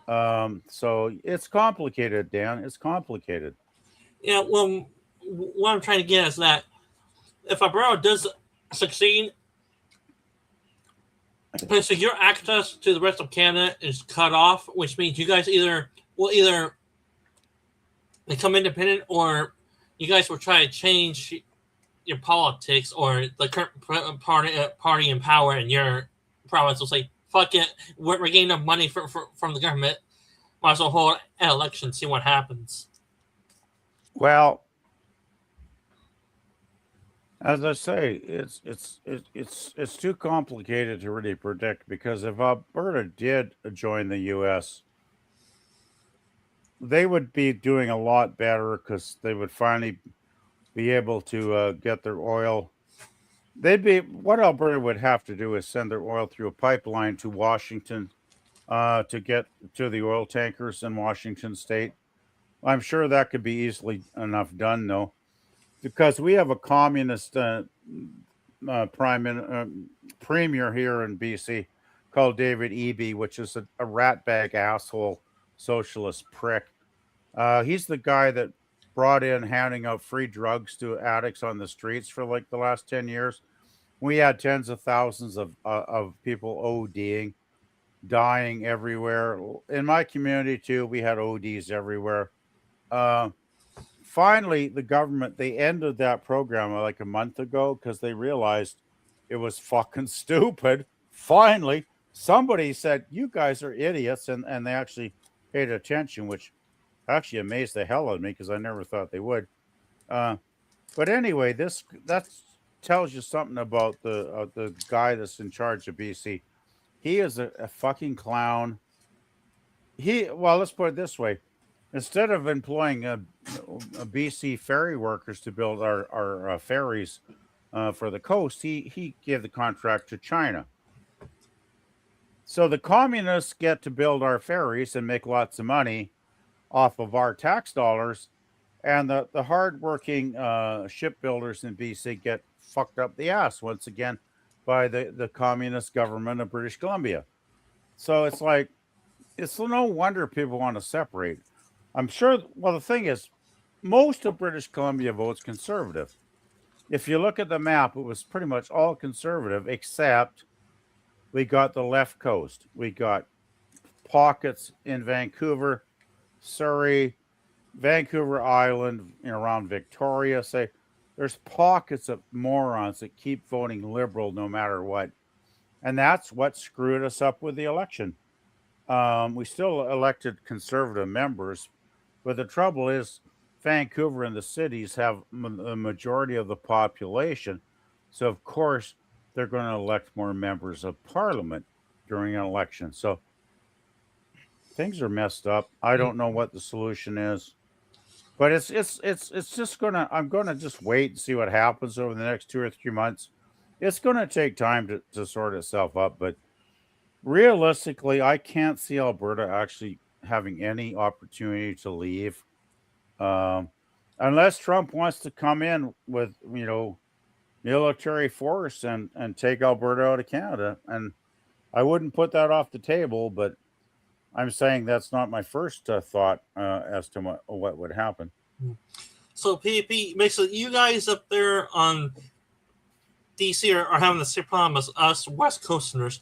So it's complicated, Dan. It's complicated. Yeah. Well, what I'm trying to get is that if Alberta does succeed, so your access to the rest of Canada is cut off, which means you guys will either become independent or you guys will try to change your politics, or the current party in power in your province will say, fuck it, we're getting enough money from the government, might as well hold an election, see what happens. Well, as I say, it's too complicated to really predict, because if Alberta did join the U.S., they would be doing a lot better because they would finally be able to get their oil. What Alberta would have to do is send their oil through a pipeline to Washington to get to the oil tankers in Washington State. I'm sure that could be easily enough done, though, because we have a communist premier here in BC called David Eby, which is a ratbag asshole socialist prick. He's the guy that brought in handing out free drugs to addicts on the streets for like the last 10 years. We had tens of thousands of people ODing, dying everywhere. In my community too, we had ODs everywhere. Finally, the government, they ended that program like a month ago because they realized it was fucking stupid. Finally, somebody said, you guys are idiots, and they actually paid attention, which actually amazed the hell out of me because I never thought they would. But anyway, that tells you something about the guy that's in charge of BC. He is a fucking clown. Well, let's put it this way: instead of employing a BC ferry workers to build our ferries for the coast, he gave the contract to China. So the communists get to build our ferries and make lots of money off of our tax dollars, and the hardworking shipbuilders in BC get fucked up the ass once again by the communist government of British Columbia. So it's like, it's no wonder people want to separate. I'm sure, well, the thing is, most of British Columbia votes conservative. If you look at the map, it was pretty much all conservative, except we got the left coast. We got pockets in Vancouver, Surrey, Vancouver Island, around Victoria. Say, there's pockets of morons that keep voting liberal no matter what. And that's what screwed us up with the election. We still elected conservative members, but the trouble is Vancouver and the cities have the majority of the population. So, of course, they're going to elect more members of parliament during an election. So things are messed up. I don't know what the solution is, but it's just I'm gonna just wait and see what happens over the next 2 or 3 months. It's going to take time to sort itself up, but realistically, I can't see Alberta actually having any opportunity to leave, unless Trump wants to come in with, military force and take Alberta out of Canada. And I wouldn't put that off the table, but I'm saying that's not my first thought as to what would happen. So, PvP, basically, you guys up there on DC are having the same problem as us West Coasters.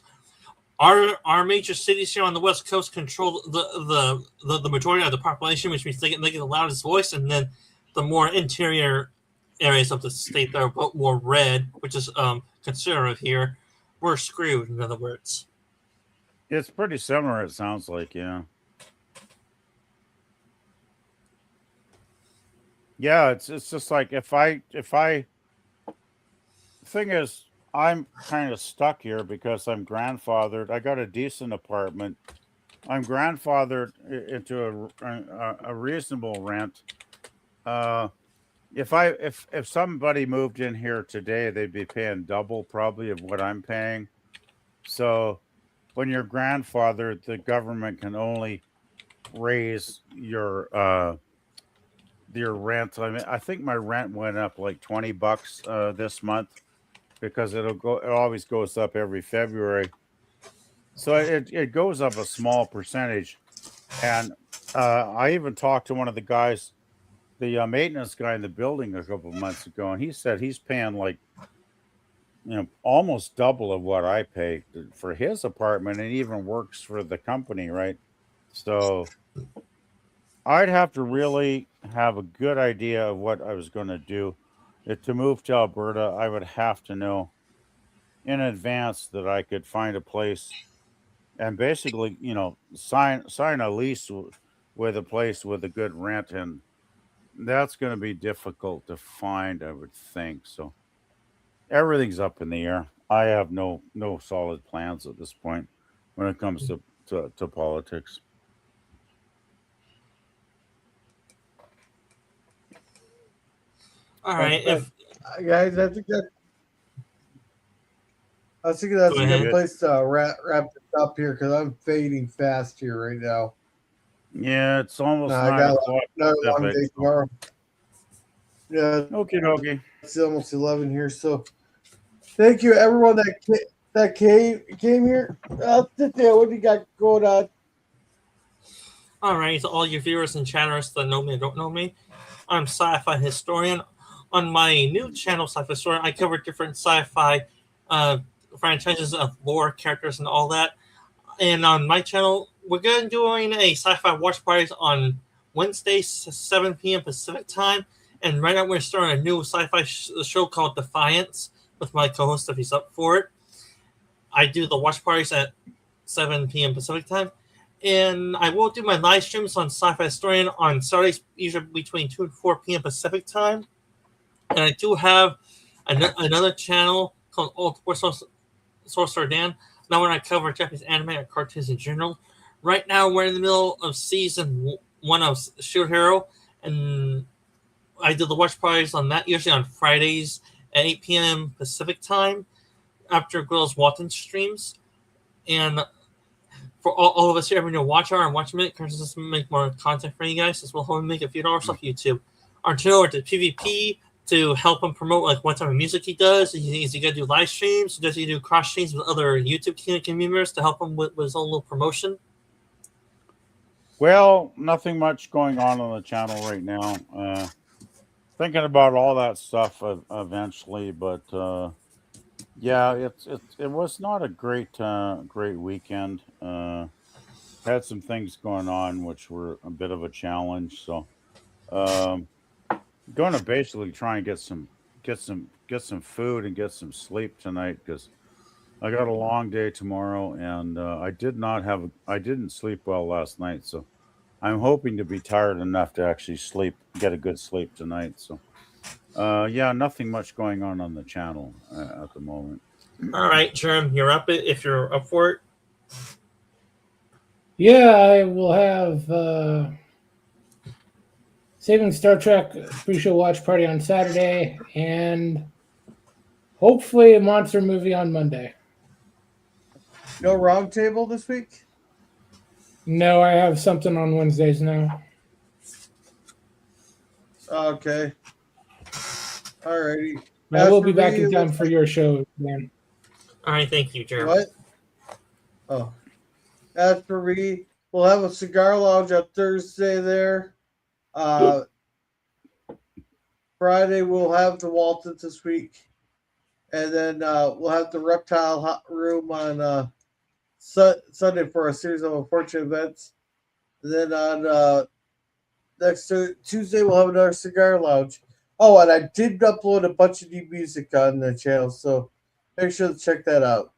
Our major cities here on the West Coast control the majority of the population, which means they get the loudest voice, and then the more interior areas of the state that are vote more red, which is conservative here, we're screwed, in other words. It's pretty similar, it sounds like, yeah. Yeah, it's just like if I thing is, I'm kind of stuck here because I'm grandfathered. I got a decent apartment. I'm grandfathered into a reasonable rent. If somebody moved in here today, they'd be paying double probably of what I'm paying. So when you're grandfathered, the government can only raise your rent. I mean, I think my rent went up like $20 this month, because it always goes up every February. So it goes up a small percentage. And I even talked to one of the guys, the maintenance guy in the building a couple of months ago, and he said he's paying like, almost double of what I pay for his apartment, and even works for the company, right? So I'd have to really have a good idea of what I was going to do. To move to Alberta, I would have to know in advance that I could find a place and basically, sign a lease with a place with a good rent, and that's going to be difficult to find, I would think. So everything's up in the air. I have no solid plans at this point when it comes to politics. All right, guys, I think that's a good place to wrap this up here, because I'm fading fast here right now. Yeah, it's almost I 9 got o'clock. another long day tomorrow. Yeah, Okay. it's almost 11 here. So, thank you everyone that came here. I'll sit there. What do you got going on? All right, to all your viewers and chatters that know me and don't know me, I'm Sci-Fi Historian. On my new channel, Sci-Fi Historian, I cover different sci-fi franchises of lore, characters, and all that. And on my channel, we're going to be doing a sci-fi watch parties on Wednesdays, 7 p.m. Pacific time. And right now we're starting a new sci-fi show called Defiance with my co-host if he's up for it. I do the watch parties at 7 p.m. Pacific time. And I will do my live streams on Sci-Fi Historian on Saturdays, usually between 2 and 4 p.m. Pacific time. And I do have another channel called Old Sorcerer Dan. Now when I cover Japanese anime or cartoons in general. Right now we're in the middle of season 1 of Shield Hero. And I do the watch parties on that, usually on Fridays at 8 p.m. Pacific time after Grills Walton streams. And for all of us here, every new watch hour and watch a minute, Curtis does make more content for you guys as well. We'll make a few dollars off YouTube. Our channel to PvP to help him promote like what type of music he does. Is he gonna do live streams? Does he do cross streams with other YouTube community members to help him with his own little promotion? Well, nothing much going on the channel right now. Thinking about all that stuff eventually, but yeah, it was not a great weekend. Had some things going on which were a bit of a challenge, so going to basically try and get some food and get some sleep tonight because I got a long day tomorrow, and I didn't sleep well last night, so I'm hoping to be tired enough to actually get a good sleep tonight. So yeah, nothing much going on the channel at the moment. All right, Jerem, you're up if you're up for it. Yeah, I will have Saving Star Trek pre-show watch party on Saturday, and hopefully a monster movie on Monday. No round table this week? No, I have something on Wednesdays now. Okay. Alrighty. I will be back in time for your show, man. All right, thank you, Jerem. What? Oh. As for me, we'll have a cigar lounge on Thursday there. Friday we'll have the Waltons this week, and then we'll have the Reptile Room on Sunday for a series of unfortunate events. And then on next Tuesday we'll have another cigar lounge. Oh, and I did upload a bunch of new music on the channel, so make sure to check that out.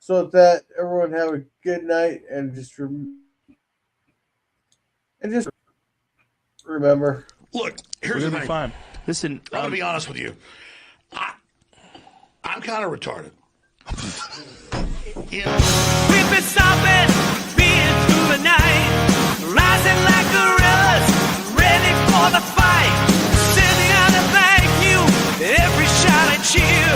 So with that, everyone have a good night, and just remember. Look, here's the thing. Fine. Listen, I'm gonna be honest with you. I'm kind of retarded. Yeah. We've been stopping, being through the night, rising like gorillas, ready for the fight. Sending out a thank you, every shout and cheer.